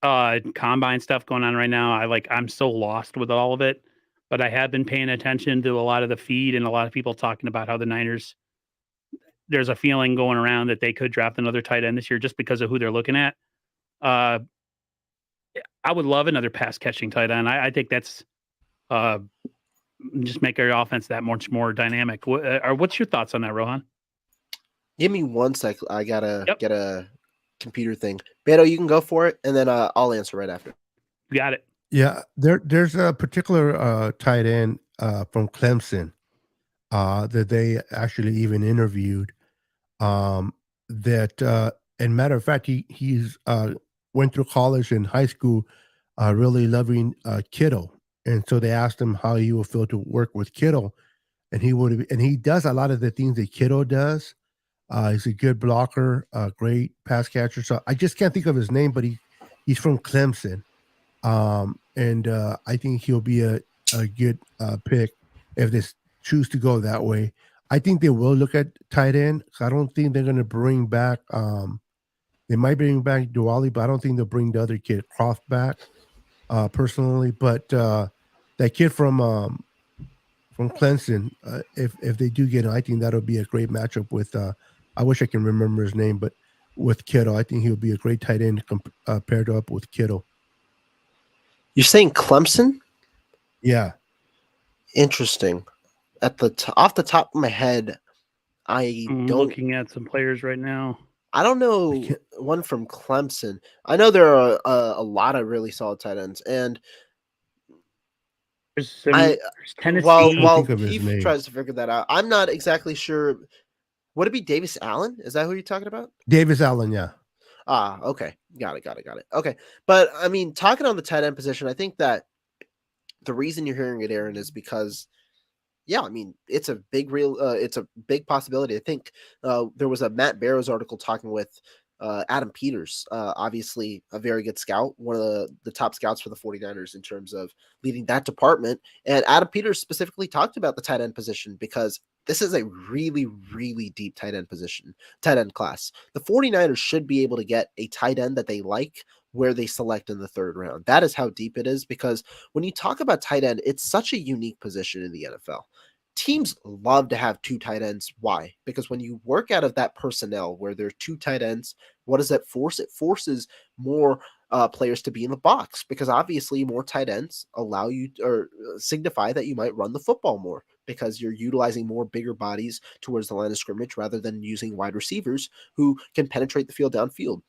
combine stuff going on right now. I'm so lost with all of it. But I have been paying attention to a lot of the feed and a lot of people talking about how the Niners. There's a feeling going around that they could draft another tight end this year just because of who they're looking at. I would love another pass catching tight end. I think that's just make our offense that much more dynamic. What's your thoughts on that, Rohan? Give me 1 sec. I gotta get a computer thing. Beto, you can go for it, and then I'll answer right after. Got it. Yeah, there's a particular tight end from Clemson that they actually even interviewed. And matter of fact, he's went through college and high school, really loving Kittle, and so they asked him how he would feel to work with Kittle, and he does a lot of the things that Kittle does. He's a good blocker, great pass catcher. So I just can't think of his name, but he's from Clemson, and I think he'll be a good pick if they choose to go that way. I think they will look at tight end because I don't think they're going to bring back the They might bring back Diwali, but I don't think they'll bring the other kid, Croft, back, personally. But that kid from Clemson, if they do get him, I think that'll be a great matchup with. I wish I can remember his name, but with Kittle, I think he'll be a great tight end paired up with Kittle. You're saying Clemson? Yeah. Interesting. Off the top of my head, I'm don't looking at some players right now. I don't know one from Clemson. I know there are a lot of really solid tight ends, and There's Tennessee. while think of his he name. tries to figure that out, I'm not exactly sure. Would it be Davis Allen? Is that who you're talking about? Davis Allen, yeah. Ah, okay. Got it. Okay. But I mean, talking on the tight end position, I think that the reason you're hearing it, Aaron, is because yeah, I mean, it's a big possibility. I think there was a Matt Barrows article talking with Adam Peters, obviously a very good scout, one of the top scouts for the 49ers in terms of leading that department. And Adam Peters specifically talked about the tight end position because this is a really, really deep tight end class. The 49ers should be able to get a tight end that they like where they select in the third round. That is how deep it is, because when you talk about tight end, it's such a unique position in the NFL. Teams love to have two tight ends. Why? Because when you work out of that personnel where there are two tight ends, what does that force? It forces more players to be in the box, because obviously more tight ends allow you or signify that you might run the football more, because you're utilizing more bigger bodies towards the line of scrimmage rather than using wide receivers who can penetrate the field downfield.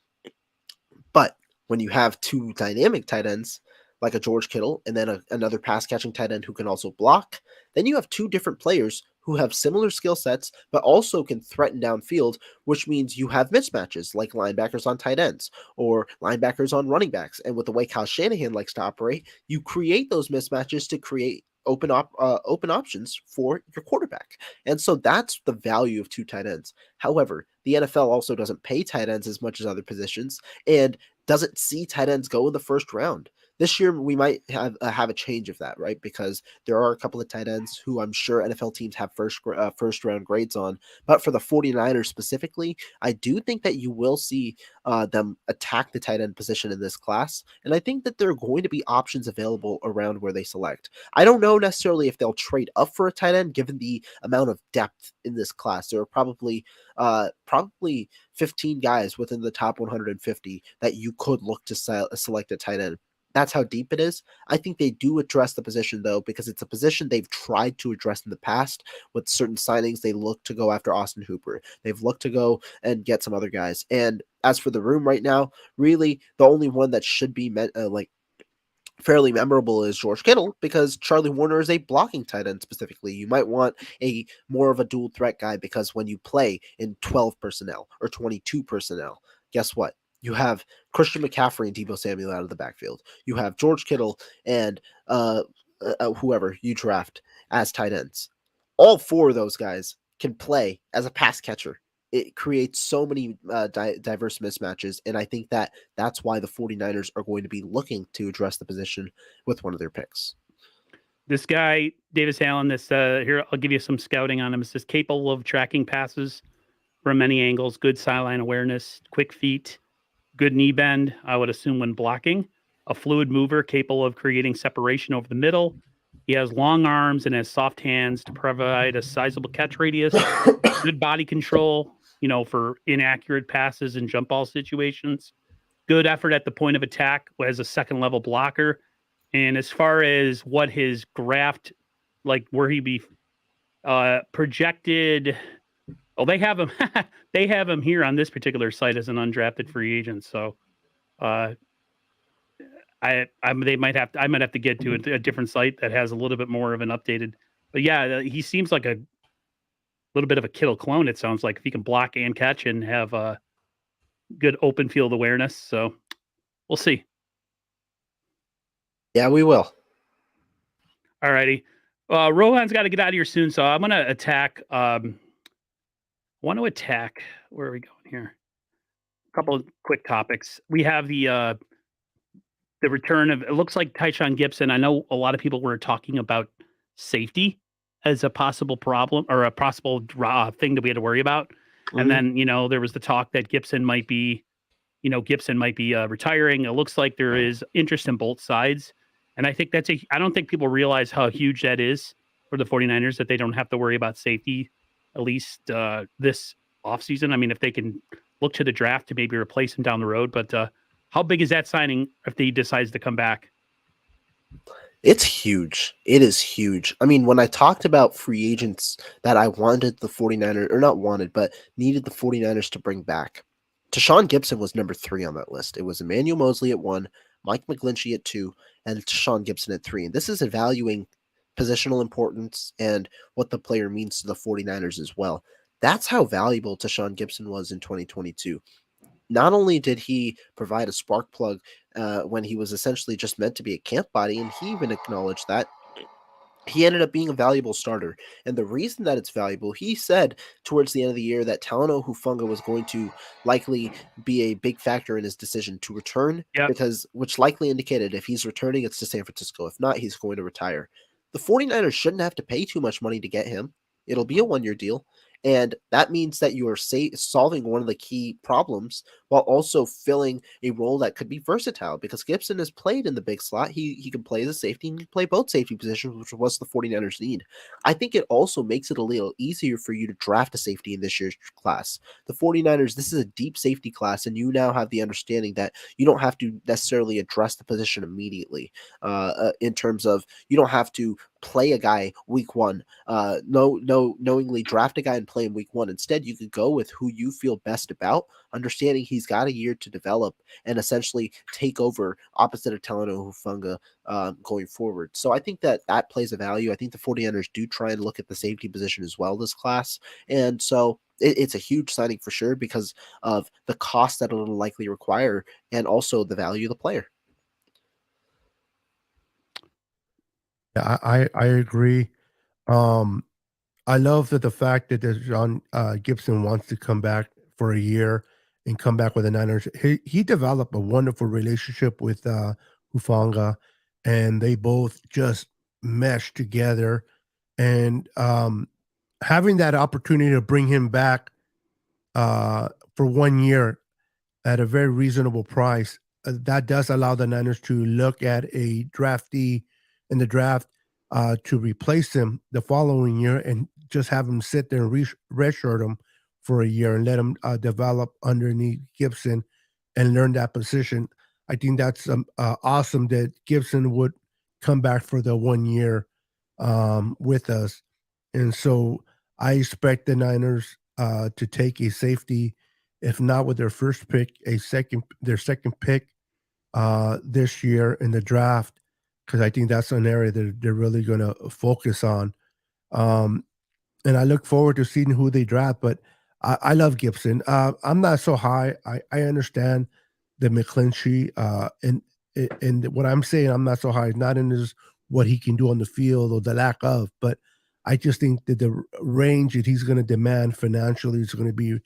But when you have two dynamic tight ends, like a George Kittle and then another pass catching tight end who can also block, then you have two different players who have similar skill sets, but also can threaten downfield, which means you have mismatches like linebackers on tight ends or linebackers on running backs. And with the way Kyle Shanahan likes to operate, you create those mismatches to create open options for your quarterback. And so that's the value of two tight ends. However, the NFL also doesn't pay tight ends as much as other positions and doesn't see tight ends go in the first round. This year, we might have a change of that, right? Because there are a couple of tight ends who I'm sure NFL teams have first round grades on. But for the 49ers specifically, I do think that you will see them attack the tight end position in this class. And I think that there are going to be options available around where they select. I don't know necessarily if they'll trade up for a tight end, given the amount of depth in this class. There are probably 15 guys within the top 150 that you could look to select a tight end. That's how deep it is. I think they do address the position, though, because it's a position they've tried to address in the past with certain signings. They look to go after Austin Hooper. They've looked to go and get some other guys. And as for the room right now, really the only one that should be fairly memorable is George Kittle, because Charlie Warner is a blocking tight end specifically. You might want a more of a dual threat guy, because when you play in 12 personnel or 22 personnel, guess what? You have Christian McCaffrey and Deebo Samuel out of the backfield. You have George Kittle and whoever you draft as tight ends. All four of those guys can play as a pass catcher. It creates so many diverse mismatches, and I think that that's why the 49ers are going to be looking to address the position with one of their picks. This guy, Davis Allen, here, I'll give you some scouting on him. It says capable of tracking passes from many angles, good sideline awareness, quick feet, good knee bend, I would assume, when blocking, a fluid mover capable of creating separation over the middle. He has long arms and has soft hands to provide a sizable catch radius, good body control, for inaccurate passes and jump ball situations, good effort at the point of attack as a second level blocker. And as far as what his graft, like where he be projected, they have him. They have him here on this particular site as an undrafted free agent. So, I might have to get to a different site that has a little bit more of an updated. But yeah, he seems like a little bit of a Kittle clone. It sounds like, if he can block and catch and have a good open field awareness. So we'll see. Yeah, we will. All righty. Rohan's got to get out of here soon, so I'm going to attack. Where are we going here? A couple of quick topics. We have the return of, it looks like, Tyshawn Gibson. I know a lot of people were talking about safety as a possible problem, or a possible thing that we had to worry about. Mm-hmm. And then, there was the talk that Gibson might be, Gibson might be retiring. It looks like there is interest in both sides. And I think I don't think people realize how huge that is for the 49ers, that they don't have to worry about safety, at least this offseason. I mean, if they can look to the draft to maybe replace him down the road. But how big is that signing if he decides to come back? It's huge. It is huge. I mean, when I talked about free agents that I wanted the 49ers, or not wanted, but needed the 49ers to bring back, Tashawn Gibson was number 3 on that list. It was Emmanuel Mosley at 1, Mike McGlinchey at 2, and Tashawn Gibson at 3. And this is evaluating positional importance and what the player means to the 49ers as well. That's how valuable Tashawn Gibson was in 2022. Not only did he provide a spark plug when he was essentially just meant to be a camp body, and he even acknowledged that, he ended up being a valuable starter. And the reason that it's valuable, he said towards the end of the year that Talano Hufanga was going to likely be a big factor in his decision to return, Yep. because which likely indicated if he's returning, it's to San Francisco. If not, he's going to retire. The 49ers shouldn't have to pay too much money to get him. It'll be a 1-year deal. And that means that you are solving one of the key problems while also filling a role that could be versatile, because Gibson has played in the big slot. He can play the safety and he can play both safety positions, which was the 49ers need. I think it also makes it a little easier for you to draft a safety in this year's class. The 49ers, this is a deep safety class, and you now have the understanding that you don't have to necessarily address the position immediately in terms of you don't have to play a guy week 1, knowingly draft a guy and play him week 1. Instead, you could go with who you feel best about, understanding he's got a year to develop and essentially take over opposite of Talano Hufanga going forward. So I think that plays a value. I think the 49ers do try and look at the safety position as well this class. And so it's a huge signing for sure because of the cost that it'll likely require and also the value of the player. Yeah, I agree. Um, I love that the fact that John Gibson wants to come back for a year and come back with the Niners. He developed a wonderful relationship with Hufanga, and they both just meshed together. And having that opportunity to bring him back for 1 year at a very reasonable price, that does allow the Niners to look at a draftee in the draft to replace him the following year and just have him sit there and redshirt him for a year and let him develop underneath Gibson and learn that position. I think that's awesome that Gibson would come back for the 1 year with us. And so I expect the Niners to take a safety, if not with their first pick, their second pick this year in the draft, because I think that's an area that they're really going to focus on. Um, and I look forward to seeing who they draft. But I love Gibson. I'm not so high. I understand the McClinchy, and what I'm saying, I'm not so high. Not in his what he can do on the field or the lack of, but I just think that the range that he's going to demand financially is going to be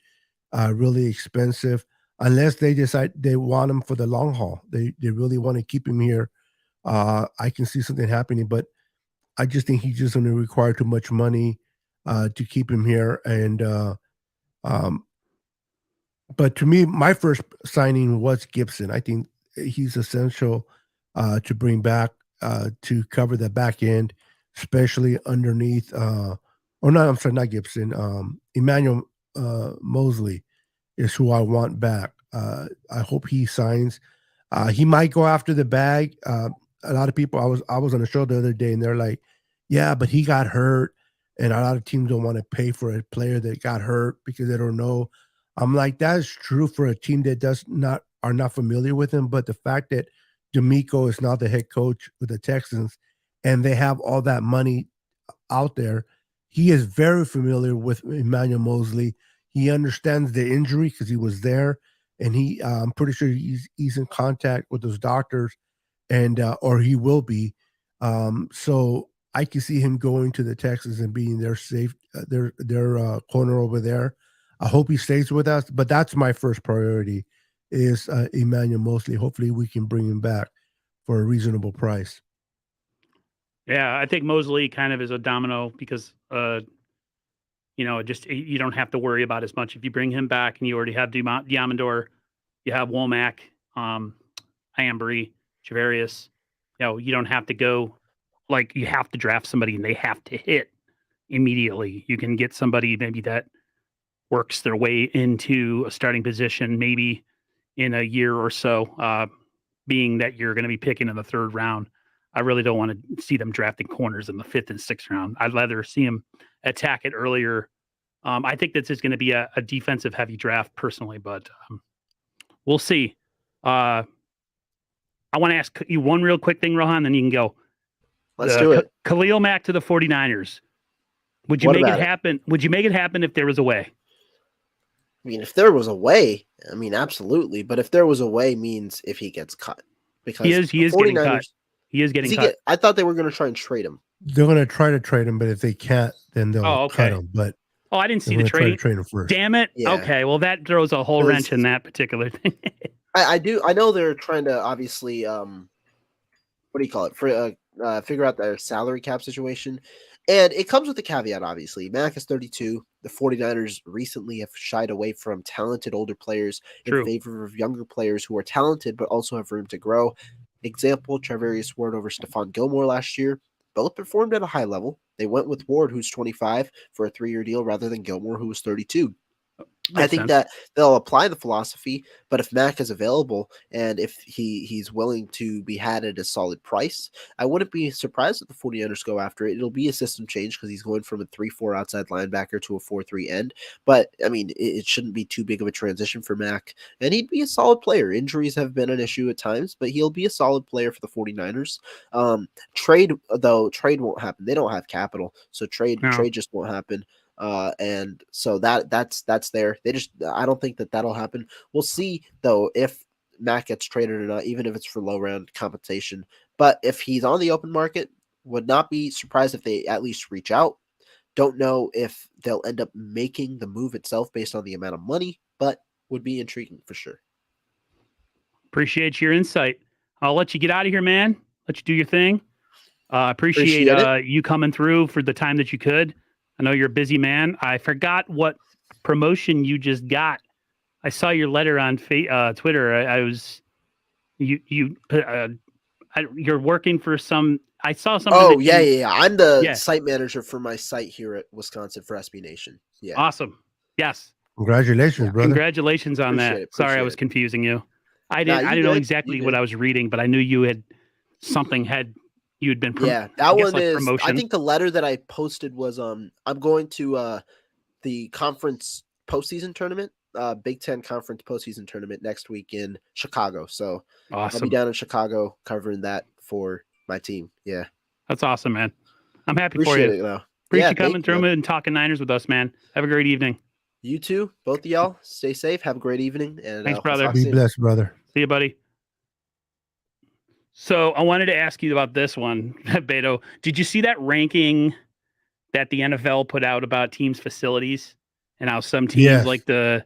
really expensive unless they decide they want him for the long haul. They really want to keep him here. I can see something happening, but I just think he's just going to require too much money to keep him here. And um, but to me, my first signing was Gibson. I think he's essential to bring back to cover the back end, especially underneath. Or not, I'm sorry, not Gibson. Emmanuel Mosley is who I want back. I hope he signs. He might go after the bag. A lot of people. I was on a show the other day, and they're like, "Yeah, but he got hurt, and a lot of teams don't want to pay for a player that got hurt because they don't know." I'm like, that is true for a team that are not familiar with him. But the fact that D'Amico is now the head coach with the Texans, and they have all that money out there, he is very familiar with Emmanuel Mosley. He understands the injury because he was there, and I'm pretty sure he's in contact with those doctors, and or he will be. So I can see him going to the Texans and being their safe, their corner over there. I hope he stays with us, but that's my first priority is Emmanuel Mosley. Hopefully, we can bring him back for a reasonable price. Yeah, I think Mosley kind of is a domino because just you don't have to worry about as much if you bring him back and you already have Diamondor. You have Womack, Ambry, Javarius. You don't have to go like you have to draft somebody and they have to hit immediately. You can get somebody maybe that works their way into a starting position maybe in a year or so, being that you're going to be picking in the third round. I really don't want to see them drafting corners in the fifth and sixth round. I'd rather see them attack it earlier. I think this is going to be a defensive heavy draft personally, but we'll see. I want to ask you one real quick thing, Rohan, then you can go. Let's do it. Khalil Mack to the 49ers. Would you What make it about it? happen? Would you make it happen if there was a way? I mean, if there was a way, I mean, absolutely. But if there was a way means if he gets cut. Because He is the getting cut. 49ers He is getting cut. I thought they were going to try and trade him. They're going to try to trade him, but if they can't, then they'll okay. cut him. But I didn't see they're the gonna try trading. to trade him first. Damn it. Yeah. Okay, well that throws a whole wrench in that particular thing. I know they're trying to obviously what do you call it? For figure out their salary cap situation. And it comes with the caveat, obviously. Mack is 32. The 49ers recently have shied away from talented older players in favor of younger players who are talented but also have room to grow. Example, Charvarius Ward over Stephon Gilmore last year. Both performed at a high level. They went with Ward, who's 25, for a 3-year deal rather than Gilmore, who was 32. I think that they'll apply the philosophy, but if Mack is available and if he's willing to be had at a solid price, I wouldn't be surprised if the 49ers go after it. It'll be a system change because he's going from a 3-4 outside linebacker to a 4-3 end. But, I mean, it shouldn't be too big of a transition for Mack. And he'd be a solid player. Injuries have been an issue at times, but he'll be a solid player for the 49ers. Trade won't happen. They don't have capital, so trade just won't happen. And so that's there. I don't think that'll happen. We'll see though if Mack gets traded or not, even if it's for low round compensation. But if he's on the open market, would not be surprised if they at least reach out. Don't know if they'll end up making the move itself based on the amount of money, but would be intriguing for sure. Appreciate your insight. I'll let you get out of here, man. Let you do your thing. Appreciate you coming through for the time that you could. I know you're a busy man. I forgot what promotion you just got. I saw your letter on Twitter. You're working for some. I saw something. Oh yeah. I'm the site manager for my site here at Wisconsin for SB Nation. Yeah. Awesome. Yes. Congratulations, brother. Congratulations on that. Sorry, I was confusing you. I didn't know exactly what I was reading, but I knew you had something you'd been that one is promotion. I think the letter that I posted was I'm going to the conference postseason tournament, Big Ten conference postseason tournament next week in Chicago. So awesome. I'll be down in Chicago covering that for my team. Yeah, that's awesome, man. I'm happy for you. Appreciate you coming through and talking Niners with us, man. Have a great evening. You too, both of y'all. Stay safe. Have a great evening. And thanks, brother. Be blessed, brother. See you, buddy. So I wanted to ask you about this one, Beto. Did you see that ranking that the NFL put out about teams' facilities and how some teams like the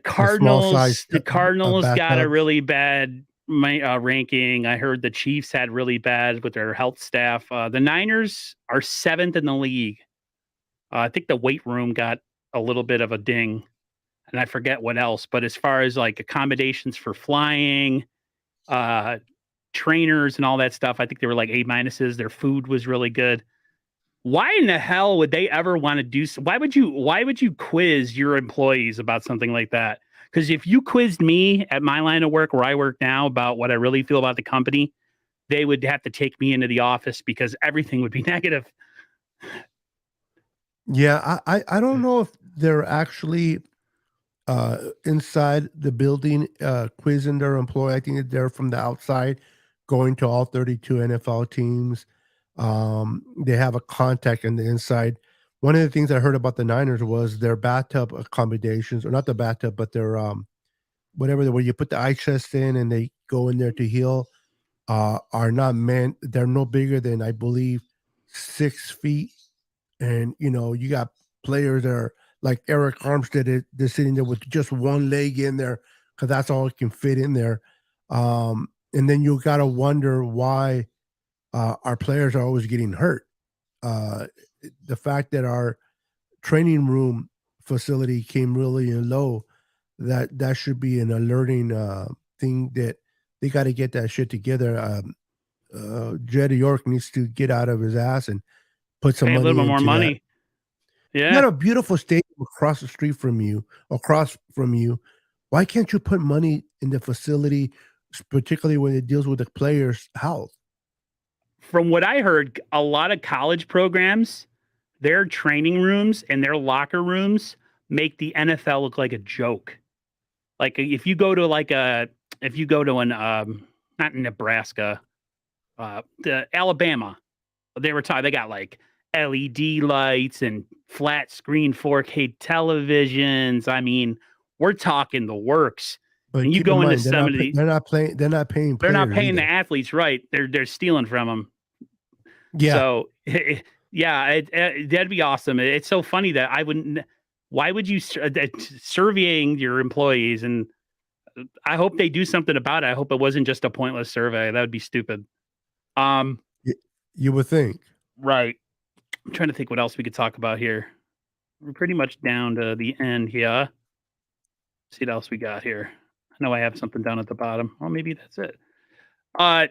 Cardinals? The Cardinals got a really bad ranking. I heard the Chiefs had really bad with their health staff. The Niners are 7th in the league. I think the weight room got a little bit of a ding, and I forget what else. But as far as like accommodations for flying, trainers and all that stuff, I think they were like A-minuses. Their food was really good. Why in the hell would they ever want to do so? Why would you quiz your employees about something like that? Because if you quizzed me at my line of work where I work now about what I really feel about the company, they would have to take me into the office because everything would be negative. Yeah, I don't know if they're actually inside the building quizzing their employee. I think they're from the outside going to all 32 NFL teams. They have a contact on the inside. One of the things I heard about the Niners was their bathtub accommodations, or not the bathtub, but their whatever, where you put the ice chest in and they go in there to heal, are not meant. They're no bigger than, I believe, 6 feet. And, you got players that are like Eric Armstead, they're sitting there with just one leg in there because that's all it can fit in there. And then you got to wonder why our players are always getting hurt. The fact that our training room facility came really low, that should be an alerting thing that they got to get that shit together. Jed York needs to get out of his ass and put some Pay a little money bit more into that. money. You Yeah. got a beautiful stadium across from you. Why can't you put money in the facility, particularly when it deals with the players' health? From what I heard, a lot of college programs, their training rooms and their locker rooms make the NFL look like a joke. Like if you go to an not in Nebraska, the Alabama, they got like LED lights and flat screen 4K televisions. I mean, we're talking the works. But And you keep in go into mind, some of the, they're not playing. They're not paying they're not players paying the either. athletes right. They're stealing from them. Yeah, So yeah, that'd be awesome. It's so funny that I wouldn't. Why would you surveying your employees? And I hope they do something about it. I hope it wasn't just a pointless survey. That would be stupid. you would think. Right. I'm trying to think what else we could talk about here. We're pretty much down to the end here. See what else we got here. I know I have something down at the bottom. Well, maybe that's it. I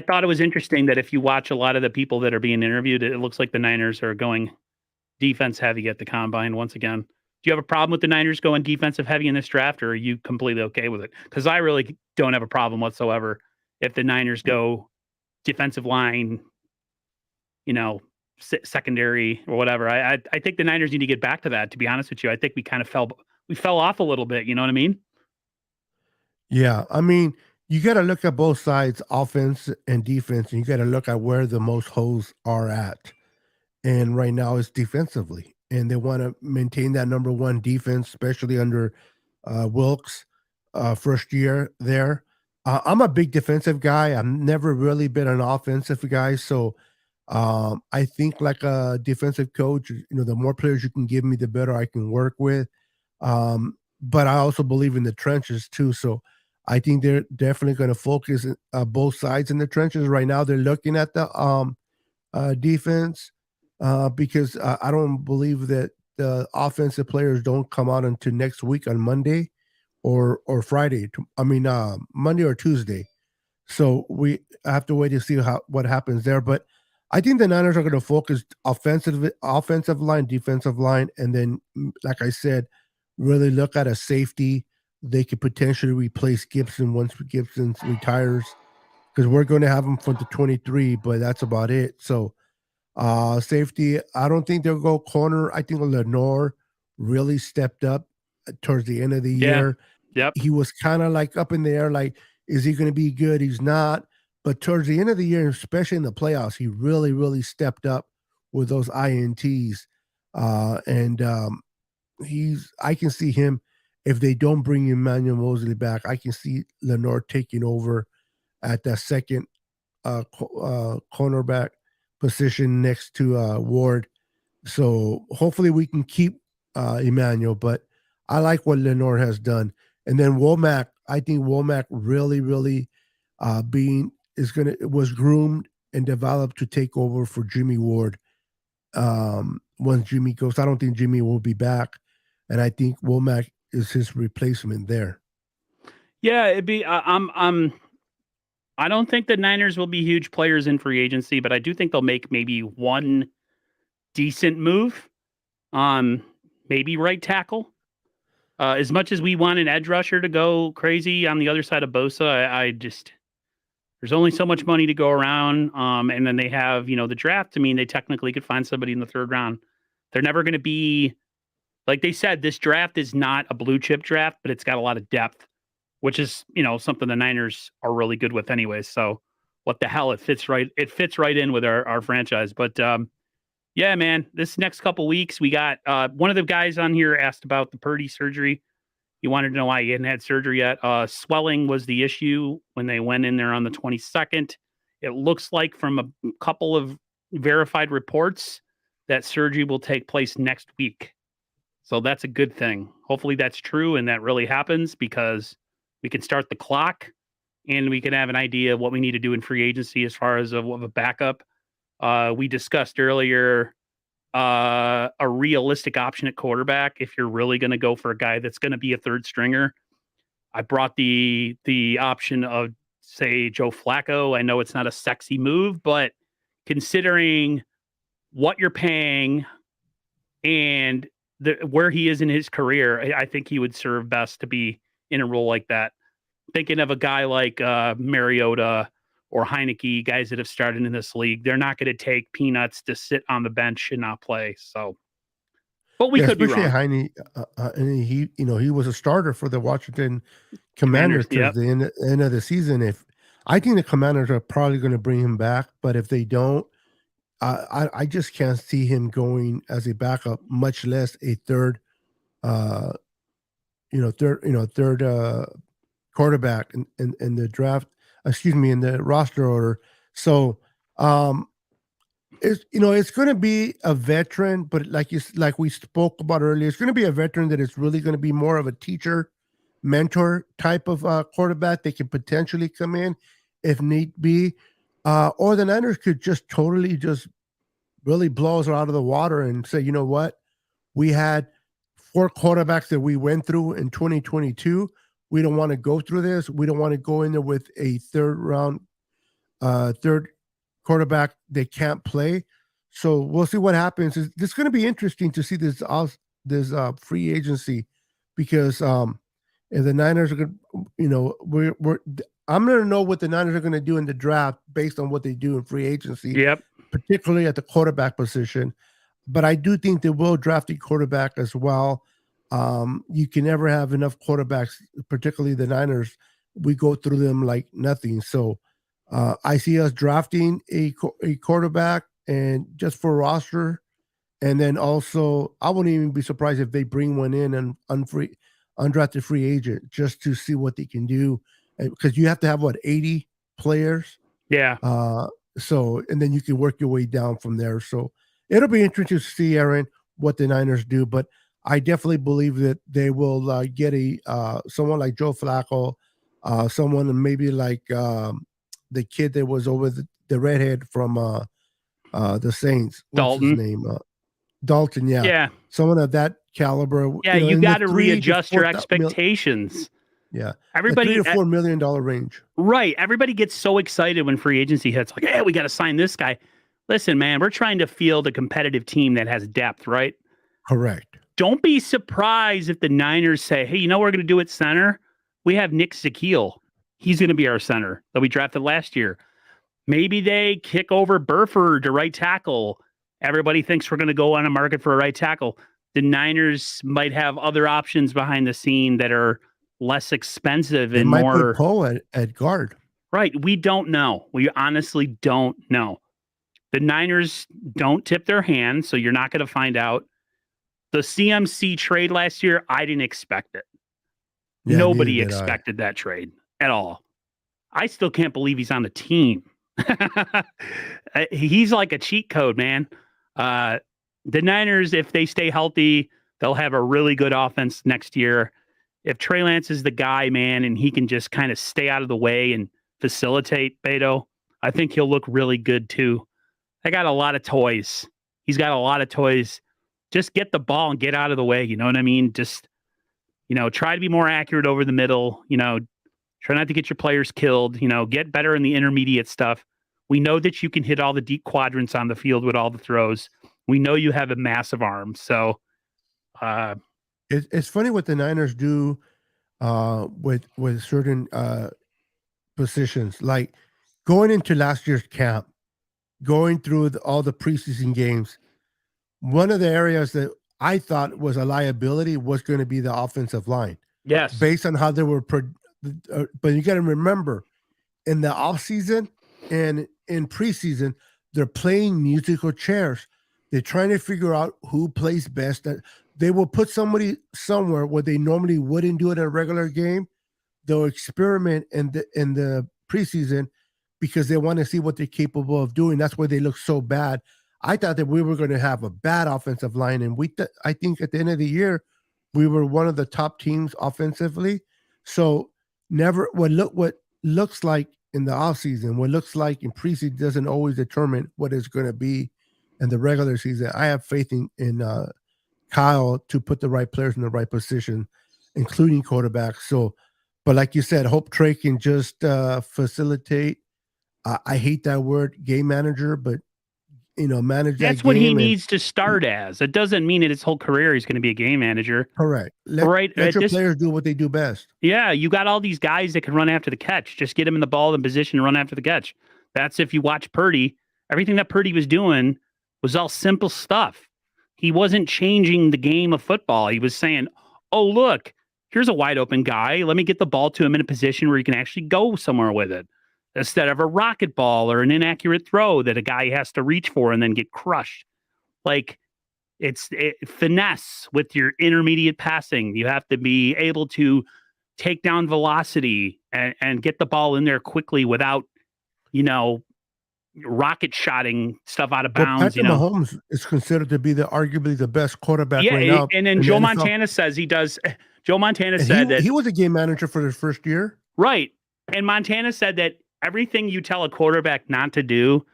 thought it was interesting that if you watch a lot of the people that are being interviewed, it looks like the Niners are going defense heavy at the combine once again. Do you have a problem with the Niners going defensive heavy in this draft, or are you completely okay with it? Because I really don't have a problem whatsoever if the Niners go defensive line, secondary or whatever. I think the Niners need to get back to that. To be honest with you, I think we kind of fell off a little bit. You know what I mean? Yeah, I mean, you got to look at both sides, offense and defense, and you got to look at where the most holes are at. And right now, it's defensively, and they want to maintain that number one defense, especially under Wilkes' first year there. I'm a big defensive guy. I've never really been an offensive guy, so I think like a defensive coach, the more players you can give me, the better I can work with. But I also believe in the trenches too. So I think they're definitely going to focus both sides in the trenches. Right now, they're looking at the defense because I don't believe that the offensive players don't come out until next week on Monday or Friday. Monday or Tuesday. So we have to wait to see what happens there. But I think the Niners are going to focus offensive line, defensive line, and then, like I said, really look at a safety. They could potentially replace Gibson once Gibson retires, because we're going to have him for the 23, but that's about it. So safety, I don't think they'll go corner. I think Lenore really stepped up towards the end of the year. Yep. He was kind of like up in the air, like, is he going to be good? He's not. But towards the end of the year, especially in the playoffs, he really, really stepped up with those INTs. I can see him, if they don't bring Emmanuel Mosley back, I can see Lenore taking over at that second cornerback position next to Ward. So hopefully we can keep Emmanuel, but I like what Lenore has done. And then Womack, I think Womack really, really was groomed and developed to take over for Jimmy Ward. Once Jimmy goes, I don't think Jimmy will be back, and I think Womack is his replacement there. Yeah, it'd be. I don't think the Niners will be huge players in free agency, but I do think they'll make maybe one decent move. Maybe right tackle. As much as we want an edge rusher to go crazy on the other side of Bosa, I just there's only so much money to go around. And then they have the draft. I mean, they technically could find somebody in the third round. They're never going to be, like they said, this draft is not a blue chip draft, but it's got a lot of depth, which is something the Niners are really good with anyways. So what the hell, it fits right in with our franchise. But yeah, man, this next couple weeks, we got one of the guys on here asked about the Purdy surgery. He wanted to know why he hadn't had surgery yet. Swelling was the issue when they went in there on the 22nd. It looks like from a couple of verified reports that surgery will take place next week. So that's a good thing. Hopefully that's true and that really happens, because we can start the clock and we can have an idea of what we need to do in free agency as far as a backup. We discussed earlier a realistic option at quarterback if you're really going to go for a guy that's going to be a third stringer. I brought the option of, say, Joe Flacco. I know it's not a sexy move, but considering what you're paying and where he is in his career, I think he would serve best to be in a role like that. Thinking of a guy like Mariota or Heineke, guys that have started in this league, they're not going to take peanuts to sit on the bench and not play. So, but we could be especially wrong. Heine, and he was a starter for the Washington Commanders Yep. to the end of the season. If I think the Commanders are probably going to bring him back, but if they don't, I just can't see him going as a backup, much less a third quarterback in the draft. Excuse me, in the roster order. So it's going to be a veteran, but like we spoke about earlier, it's going to be a veteran that is really going to be more of a teacher, mentor type of quarterback. They can potentially come in if need be, or the Niners could just totally just really blow us out of the water and say, you know what, we had 4 quarterbacks that we went through in 2022. We don't want to go through this. We don't want to go in there with a third quarterback that can't play. So we'll see what happens. It's going to be interesting to see this free agency, because if the Niners are going, I'm going to know what the Niners are going to do in the draft based on what they do in free agency. Yep. Particularly at the quarterback position. But I do think they will draft a quarterback as well. You can never have enough quarterbacks, particularly the Niners. We go through them like nothing. So I see us drafting a quarterback, and just for roster. And then also, I wouldn't even be surprised if they bring one in and undrafted free agent just to see what they can do. Because you have to have, 80 players? Yeah. So, and then you can work your way down from there. So it'll be interesting to see, Aaron, what the Niners do. But I definitely believe that they will get someone like Joe Flacco, someone maybe like the kid that was over the redhead from the Saints. What's Dalton. his name? Dalton, yeah. Yeah. Someone of that caliber. Yeah, you got to readjust your expectations. Yeah. Everybody, $3 to $4 million range. Right. Everybody gets so excited when free agency hits, like, hey, we got to sign this guy. Listen, man, we're trying to field a competitive team that has depth, right? Correct. Don't be surprised if the Niners say, hey, you know what we're going to do at center? We have Nick Zakiel. He's going to be our center that we drafted last year. Maybe they kick over Burford to right tackle. Everybody thinks we're going to go on a market for a right tackle. The Niners might have other options behind the scene that are less expensive and might more. Put Poe at guard. Right. We don't know. We honestly don't know. The Niners don't tip their hand, so you're not going to find out. The CMC trade last year, I didn't expect it. Yeah, nobody expected that trade at all. I still can't believe he's on the team. He's like a cheat code, man. The Niners, if they stay healthy, they'll have a really good offense next year. If Trey Lance is the guy, man, and he can just kind of stay out of the way and facilitate Beto, I think he'll look really good too. I got a lot of toys. He's got a lot of toys. Just get the ball and get out of the way. You know what I mean? Just, try to be more accurate over the middle. Try not to get your players killed. Get better in the intermediate stuff. We know that you can hit all the deep quadrants on the field with all the throws. We know you have a massive arm. So, it's funny what the Niners do with certain positions, like going into last year's camp, going through all the preseason games. One of the areas that I thought was a liability was going to be the offensive line. Yes, based on how they were. But you got to remember, in the offseason and in preseason, they're playing musical chairs. They're trying to figure out who plays best. They will put somebody somewhere where they normally wouldn't do it in a regular game. They'll experiment in the preseason because they want to see what they're capable of doing. That's why they look so bad. I thought that we were going to have a bad offensive line, and I think at the end of the year, we were one of the top teams offensively. So what looks like in the offseason, what looks like in preseason doesn't always determine what it's going to be and the regular season. I have faith in Kyle to put the right players in the right position, including quarterbacks. So, but like you said, hope Trey can just facilitate. I hate that word, game manager, but manage that That's what he game and needs to start as. It doesn't mean that his whole career he's going to be a game manager. correct. Right Let at your this, players do what they do best. yeah, you got all these guys that can run after the catch. Just get them in the ball in position and run after the catch. That's if you watch Purdy. Everything that Purdy was doing was all simple stuff. He wasn't changing the game of football. He was saying, "Oh, look, here's a wide open guy. Let me get the ball to him in a position where he can actually go somewhere with it." Instead of a rocket ball or an inaccurate throw that a guy has to reach for and then get crushed. Like it's finesse with your intermediate passing. You have to be able to take down velocity and get the ball in there quickly without, rocket shotting stuff out of Well, bounds. Patrick Mahomes is considered to be arguably the best quarterback right now. And then in Joe the NFL. Montana says he does. Joe Montana And said that he was a game manager for his first year. right. And Montana said that everything you tell a quarterback not to do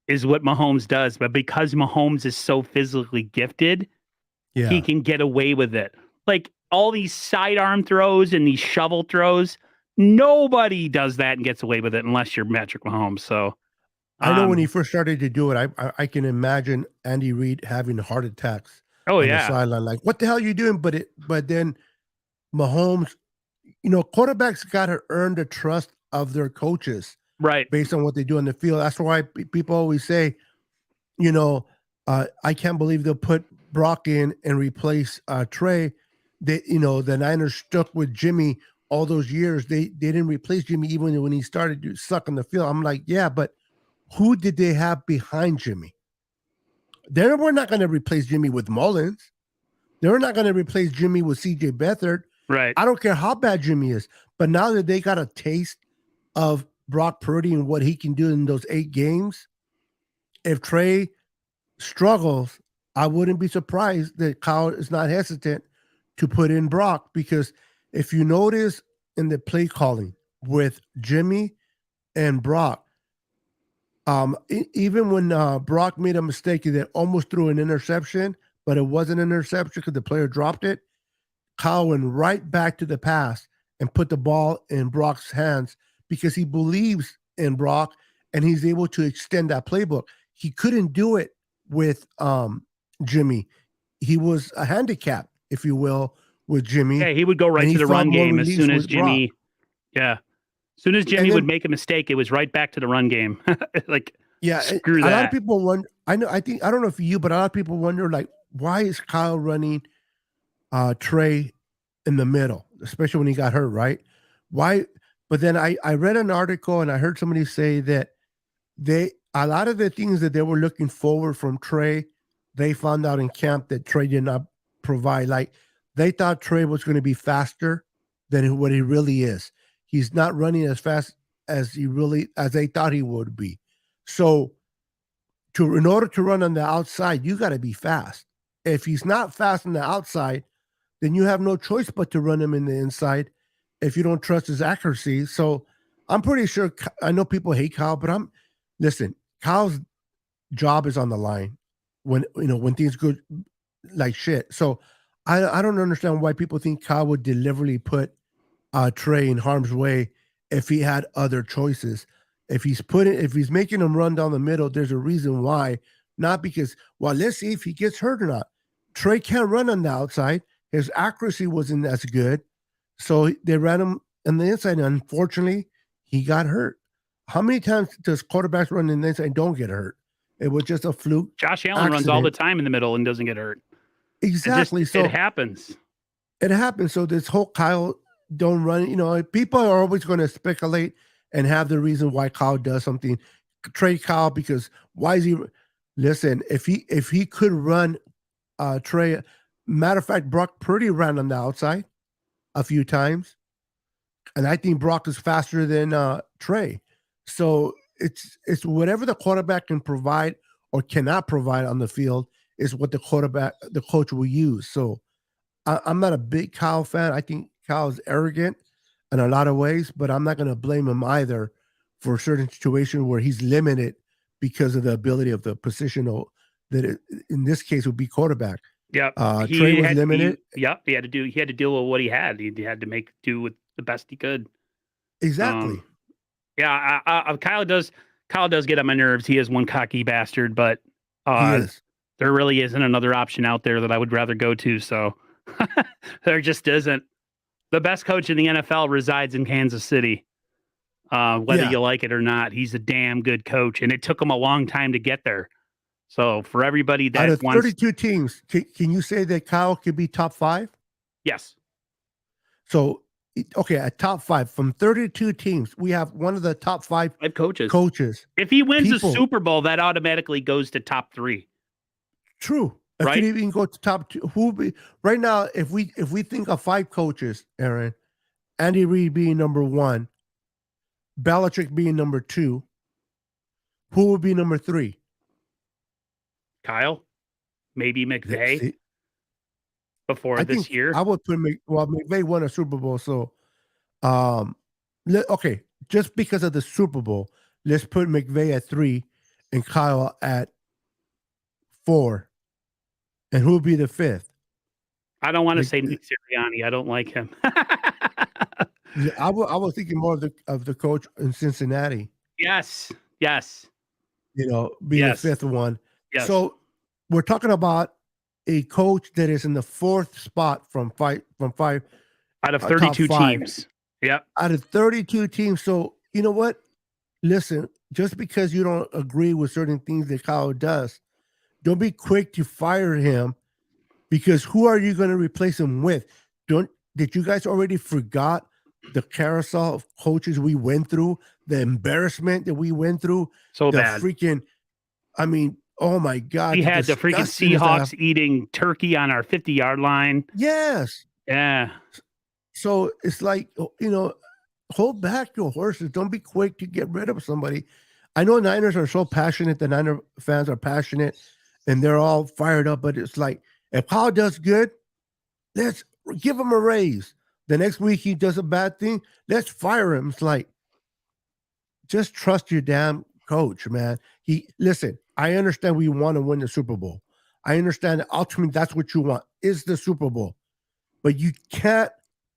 is what Mahomes does. But because Mahomes is so physically gifted, he can get away with it. Like all these sidearm throws and these shovel throws, nobody does that and gets away with it unless you're Patrick Mahomes. So I know when he first started to do it, I can imagine Andy Reid having heart attacks on the sideline. Like, what the hell are you doing? But then Mahomes, quarterbacks got to earn the trust of their coaches, right? Based on what they do on the field. That's why people always say, I can't believe they'll put Brock in and replace Trey. The Niners stuck with Jimmy all those years. They didn't replace Jimmy even when he started to suck on the field. I'm like, yeah, but who did they have behind Jimmy? They were not going to replace Jimmy with Mullins. They were not going to replace Jimmy with C.J. Beathard. Right. I don't care how bad Jimmy is. But now that they got a taste of Brock Purdy and what he can do in those 8 games, if Trey struggles, I wouldn't be surprised that Kyle is not hesitant to put in Brock, because if you notice in the play calling with Jimmy and Brock, even when Brock made a mistake that almost threw an interception, but it wasn't an interception because the player dropped it, Kyle went right back to the pass and put the ball in Brock's hands because he believes in Brock and he's able to extend that playbook. He couldn't do it with Jimmy. He was a handicap, if you will, with Jimmy. Yeah, he would go right to the run game as soon as Jimmy. Brock. Yeah. As soon as Jimmy would make a mistake, it was right back to the run game. Screw that. A lot of people wonder. I don't know if you, but a lot of people wonder, like, why is Kyle running Trey in the middle, especially when he got hurt, right? Why? But then I read an article and I heard somebody say that a lot of the things that they were looking forward from Trey, they found out in camp that Trey did not provide. Like, they thought Trey was going to be faster than what he really is. He's not running as fast as they thought he would be. So in order to run on the outside, you got to be fast. If he's not fast on the outside, then you have no choice but to run him in the inside if you don't trust his accuracy. So I'm pretty sure, I know people hate Kyle, but listen, Kyle's job is on the line when things go like shit. So I don't understand why people think Kyle would deliberately put Trey in harm's way if he had other choices. If he's making him run down the middle, there's a reason why. Not because, well, let's see if he gets hurt or not. Trey can't run on the outside. His accuracy wasn't as good. So they ran him on the inside. And unfortunately, he got hurt. How many times does quarterbacks run in the inside and don't get hurt? It was just a fluke. Josh Allen runs all the time in the middle and doesn't get hurt. Exactly. It happens. It happens. So this whole Kyle don't run, people are always going to speculate and have the reason why Kyle does something. Trade Kyle because why is he? Listen, if he could run Trey, matter of fact, Brock Purdy ran on the outside a few times, and I think Brock is faster than Trey. So it's whatever the quarterback can provide or cannot provide on the field is what the coach will use. So I'm not a big Kyle fan. I think Kyle is arrogant in a lot of ways, but I'm not going to blame him either for a certain situation where he's limited because of the ability of the positional in this case would be quarterback. Yep. Trey was limited. He had to deal with what he had. He had to make do with the best he could. Exactly. Kyle does get on my nerves. He is one cocky bastard, but He is. there really isn't another option out there that I would rather go to. So there just isn't. The best coach in the NFL resides in Kansas City. Whether you like it or not, he's a damn good coach, and it took him a long time to get there. So for everybody that out of wants 32 teams, can you say that Kyle could be top 5? Yes. So, okay, at top 5 from 32 teams, we have one of the top 5 coaches. If he wins the Super Bowl, that automatically goes to top 3. True. It Right? could even go to top 2. Who would be right now? If we think of 5 coaches, Aaron, Andy Reid being number 1, Belichick being number 2, who would be number 3? Kyle, maybe McVay before this year. I would put McVay won a Super Bowl, so okay, just because of the Super Bowl, let's put McVay at 3 and Kyle at 4. And who would be the 5th? I don't want to say Nick Sirianni. I don't like him. I was thinking more of the coach in Cincinnati. Yes. Be the 5th one. Yes. So we're talking about a coach that is in the 4th spot from 5 out of 32 teams. Yep. Out of 32 teams. So you know what? Listen, just because you don't agree with certain things that Kyle does, don't be quick to fire him, because who are you going to replace him with? Did you guys already forgot the carousel of coaches we went through, the embarrassment that we went through? So the bad. I mean, oh my God. We had the freaking Seahawks eating turkey on our 50-yard line. Yes. Yeah. So it's like, hold back your horses. Don't be quick to get rid of somebody. I know Niners are so passionate. The Niner fans are passionate and they're all fired up, but it's like, if Kyle does good, let's give him a raise. The next week he does a bad thing, let's fire him. It's like, just trust your damn coach, man. Listen, I understand we want to win the Super Bowl. I understand that ultimately that's what you want, is the Super Bowl. But you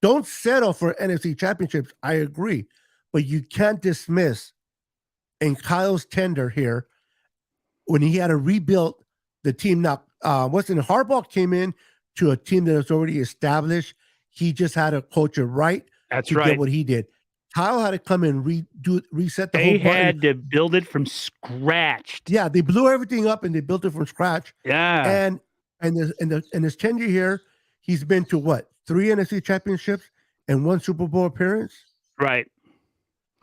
don't settle for NFC championships. I agree. But you can't dismiss in Kyle's tender here when he had to rebuild the team. Now, Harbaugh came in to a team that was already established. He just had to coach it right. That's to right. Get what he did. Kyle had to come and reset the whole They button. had to build it from scratch. Yeah, they blew everything up and they built it from scratch. Yeah. And his tenure here, he's been to what? 3 NFC championships and 1 Super Bowl appearance? Right.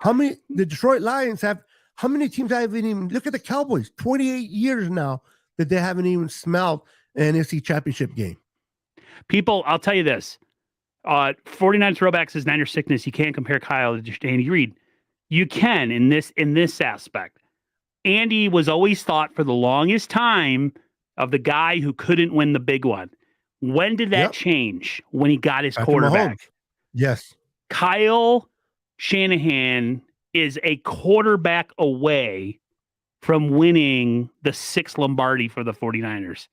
The Detroit Lions how many teams haven't even, look at the Cowboys, 28 years now that they haven't even smelled an NFC championship game. People, I'll tell you this. 49 throwbacks is Niner sickness. You can't compare Kyle to Andy Reid. You can in this aspect. Andy was always thought for the longest time of the guy who couldn't win the big one. When did that change? When he got his quarterback. Mahomes. Yes. Kyle Shanahan is a quarterback away from winning the 6th Lombardi for the 49ers.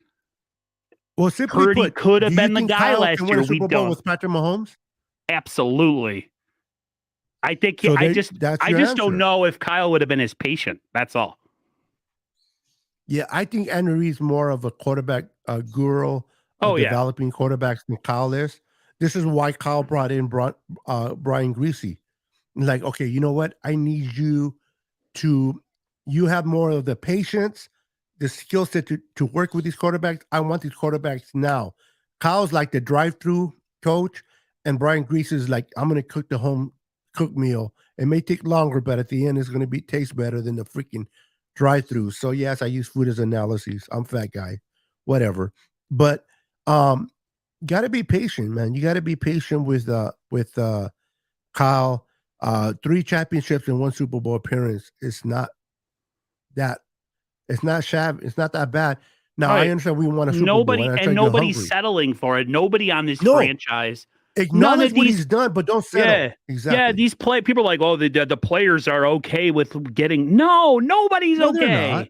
Well, simply Purdy put, could have been the guy Kyle last year. We don't with Patrick Mahomes. Absolutely. I think So I just don't know if Kyle would have been as patient. That's all. Yeah, I think Andy Reid's more of a quarterback guru developing quarterbacks than Kyle is. This is why Kyle brought in Brian Greasy. Like, okay, you know what? I need you have more of the patience, the skill set to work with these quarterbacks. I want these quarterbacks now. Kyle's like the drive-through coach, and Brian Greasy is like, I'm going to cook the home cooked meal. It may take longer, but at the end, it's going to taste better than the freaking drive-through. So yes, I use food as analysis. I'm fat guy, whatever. But got to be patient, man. You got to be patient with Kyle. 3 championships and 1 Super Bowl appearance. It's not that bad. Now I understand we want a Super Bowl. And nobody's settling for it. Nobody on this franchise. Acknowledge what he's done, but don't settle. Yeah, exactly. Yeah, these people are like, oh, the players are okay with getting. No, nobody's okay.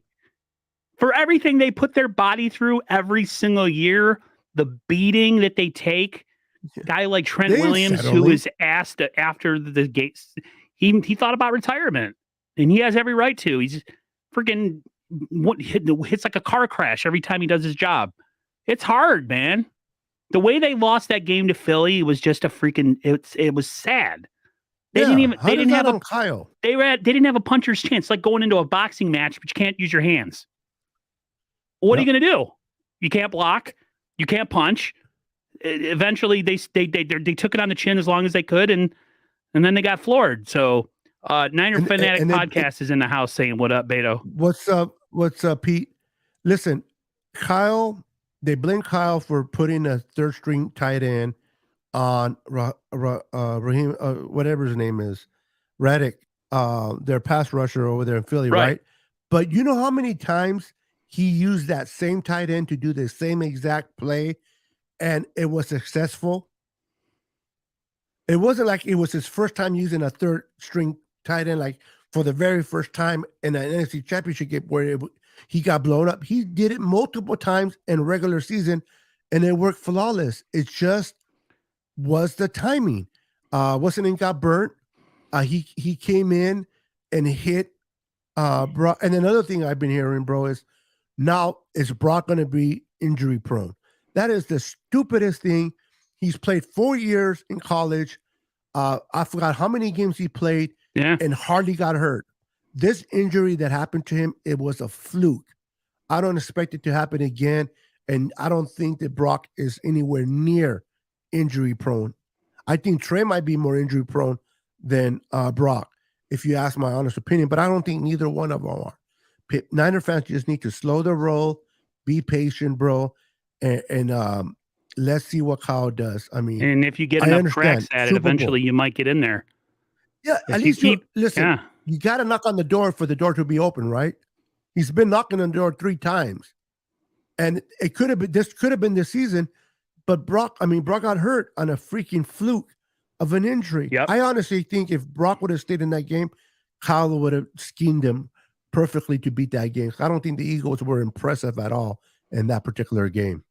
For everything they put their body through every single year, the beating that they take, guy like Trent They ain't Williams, who settling. was asked after the gates, he thought about retirement, and he has every right to. He's freaking hits like a car crash every time he does his job. It's hard, man. The way they lost that game to Philly was just a freaking. It was sad. They didn't even. They didn't have a Kyle. They didn't have a puncher's chance. Like going into a boxing match, but you can't use your hands. What are you going to do? You can't block. You can't punch. Eventually, they took it on the chin as long as they could, and then they got floored. So, Niner Fanatic Podcast is in the house saying, "What up, Beto? What's up? What's up, Pete? Listen, Kyle. They blame Kyle for putting a third string tight end on Raheem, whatever his name is, Reddick, their pass rusher over there in Philly, right? But you know how many times he used that same tight end to do the same exact play, and it was successful? It wasn't like it was his first time using a third string tight end, like for the very first time in an NFC Championship game where he got blown up. He did it multiple times in regular season, and it worked flawless. It just was the timing. What's his name got burnt? He came in and hit Brock. And another thing I've been hearing, bro, is now is Brock going to be injury prone? That is the stupidest thing. He's played 4 years in college. I forgot how many games he played and hardly got hurt. This injury that happened to him, it was a fluke. I don't expect it to happen again. And I don't think that Brock is anywhere near injury prone. I think Trey might be more injury prone than Brock, if you ask my honest opinion, but I don't think neither one of them are. Niner fans just need to slow the roll, be patient, bro, and let's see what Kyle does. I mean, and if you get enough cracks at it, eventually you might get in there. Yeah, at least listen. You got to knock on the door for the door to be open, right? He's been knocking on the door 3 times, and it could have been this season, but Brock got hurt on a freaking fluke of an injury. Yep. I honestly think if Brock would have stayed in that game, Kyle would have schemed him perfectly to beat that game. I don't think the Eagles were impressive at all in that particular game.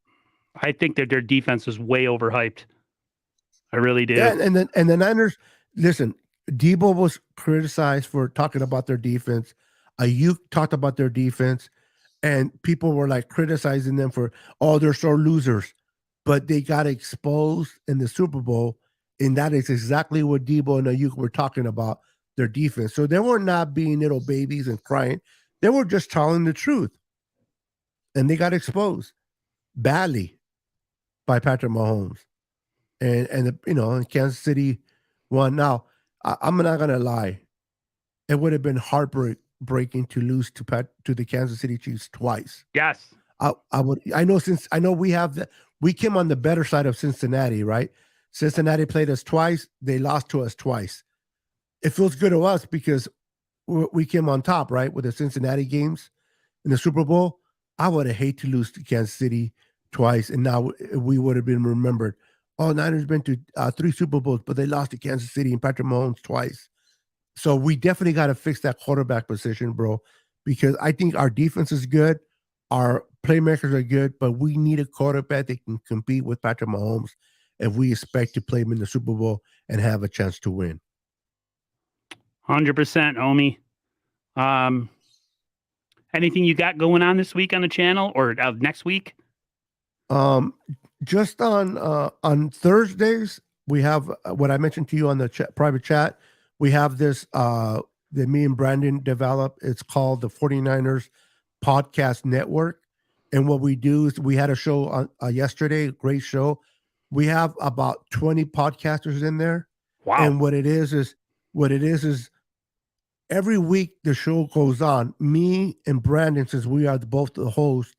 I think that their defense was way overhyped. I really do. Yeah, and the Niners, listen, Debo was criticized for talking about their defense. Ayuk talked about their defense, and people were like criticizing them for, they're sore losers. But they got exposed in the Super Bowl, and that is exactly what Debo and Ayuk were talking about, their defense. So they were not being little babies and crying. They were just telling the truth. And they got exposed badly by Patrick Mahomes. And Kansas City won. Now, I'm not gonna lie, it would have been heartbreaking to lose to the Kansas City Chiefs twice. Yes, I would. I know we came on the better side of Cincinnati, right? Cincinnati played us twice. They lost to us twice. It feels good to us because we came on top, right, with the Cincinnati games in the Super Bowl. I would have hated to lose to Kansas City twice, and now we would have been remembered. Niners been to 3 Super Bowls, but they lost to Kansas City and Patrick Mahomes twice. So we definitely got to fix that quarterback position, bro, because I think our defense is good. Our playmakers are good, but we need a quarterback that can compete with Patrick Mahomes if we expect to play him in the Super Bowl and have a chance to win. 100%, Omi. Anything you got going on this week on the channel or next week? Just on Thursdays, we have what I mentioned to you on the private chat. We have this that me and Brandon developed. It's called the 49ers Podcast Network. And what we do is we had a show on yesterday, a great show. We have about 20 podcasters in there. Wow. And what it is every week the show goes on. Me and Brandon, since we are both the hosts,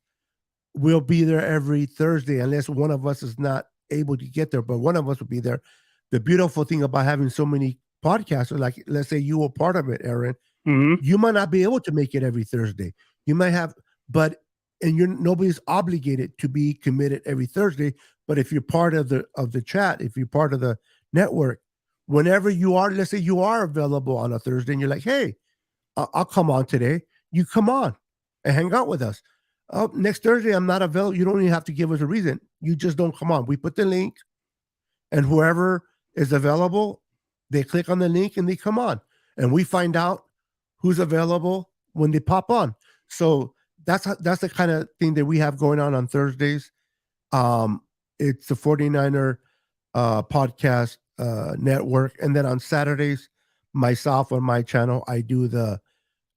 we'll be there every Thursday unless one of us is not able to get there, but one of us will be there. The beautiful thing about having so many podcasters, like let's say you were part of it, Aaron, you might not be able to make it every Thursday. You might have, nobody's obligated to be committed every Thursday. But if you're part of the chat, if you're part of the network, whenever you are, let's say you are available on a Thursday and you're like, hey, I'll come on today. You come on and hang out with us. Oh, next Thursday, I'm not available. You don't even have to give us a reason. You just don't come on. We put the link, and whoever is available, they click on the link and they come on. And we find out who's available when they pop on. So that's the kind of thing that we have going on Thursdays. It's the 49er podcast network. And then on Saturdays, myself on my channel, I do the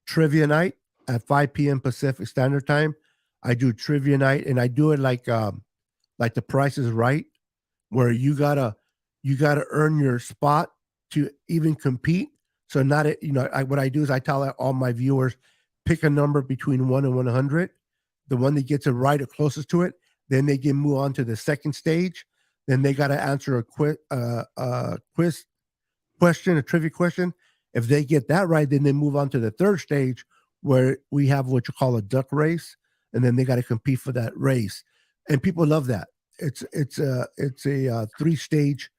trivia night at 5 p.m. Pacific Standard Time. I do trivia night, and I do it like The Price is Right, where you gotta earn your spot to even compete. So not it, what I do is I tell all my viewers, pick a number between 1 and 100. The one that gets it right or closest to it, then they can move on to the second stage. Then they got to answer a quiz question, a trivia question. If they get that right, then they move on to the third stage, where we have what you call a duck race, and then they got to compete for that race. And people love that. It's a 3-stage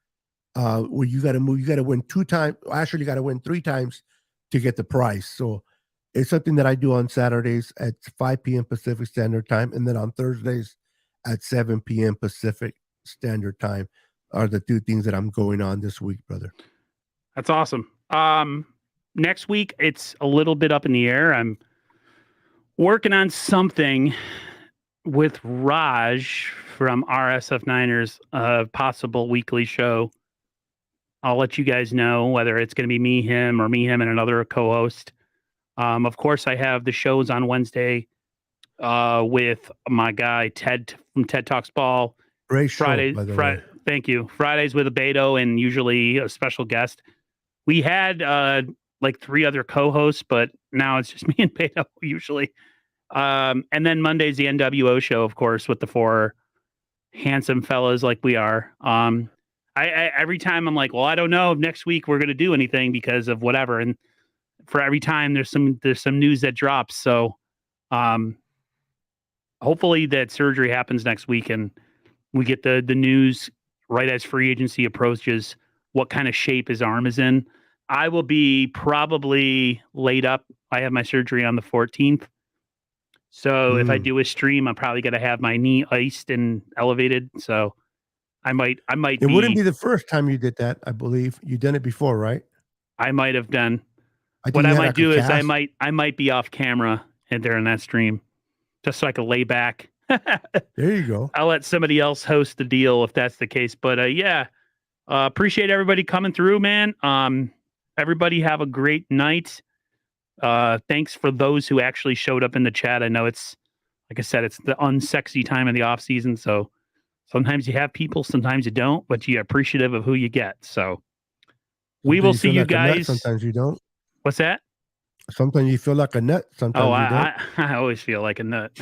where you got to move. You got to win 2 times. Actually, you got to win 3 times to get the prize. So it's something that I do on Saturdays at 5 p.m. Pacific Standard Time, and then on Thursdays at 7 p.m. Pacific Standard Time are the 2 things that I'm going on this week, brother. That's awesome. Next week, it's a little bit up in the air. I'm working on something with Raj from RSF Niners, a possible weekly show. I'll let you guys know whether it's going to be me, him, and another co-host. Of course, I have the shows on Wednesday with my guy Ted from Ted Talks Ball. Great show, Friday. Thank you. Fridays with Beto and usually a special guest. We had like 3 other co-hosts, but now it's just me and Beto usually. And then Monday's the NWO show, of course, with the 4 handsome fellas like we are. I every time I'm like, well, I don't know if next week we're going to do anything because of whatever. And for every time there's some news that drops. So hopefully that surgery happens next week and we get the news right as free agency approaches, what kind of shape his arm is in. I will be probably laid up. I have my surgery on the 14th. So if I do a stream, I'm probably going to have my knee iced and elevated. So I might. It wouldn't be the first time you did that. I believe you've done it before, right? I might have done. What I might do is I might be off camera and during that stream, just so I can lay back. There you go. I'll let somebody else host the deal if that's the case. But appreciate everybody coming through, man. Everybody have a great night. Thanks for those who actually showed up in the chat. I know it's, like I said, it's the unsexy time of the off season. So sometimes you have people, sometimes you don't, but you're appreciative of who you get. So we will see you guys. Sometimes you don't. What's that? Sometimes you feel like a nut. Sometimes you don't. I always feel like a nut.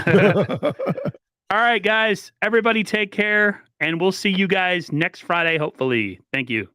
All right, guys. Everybody take care, and we'll see you guys next Friday, hopefully. Thank you.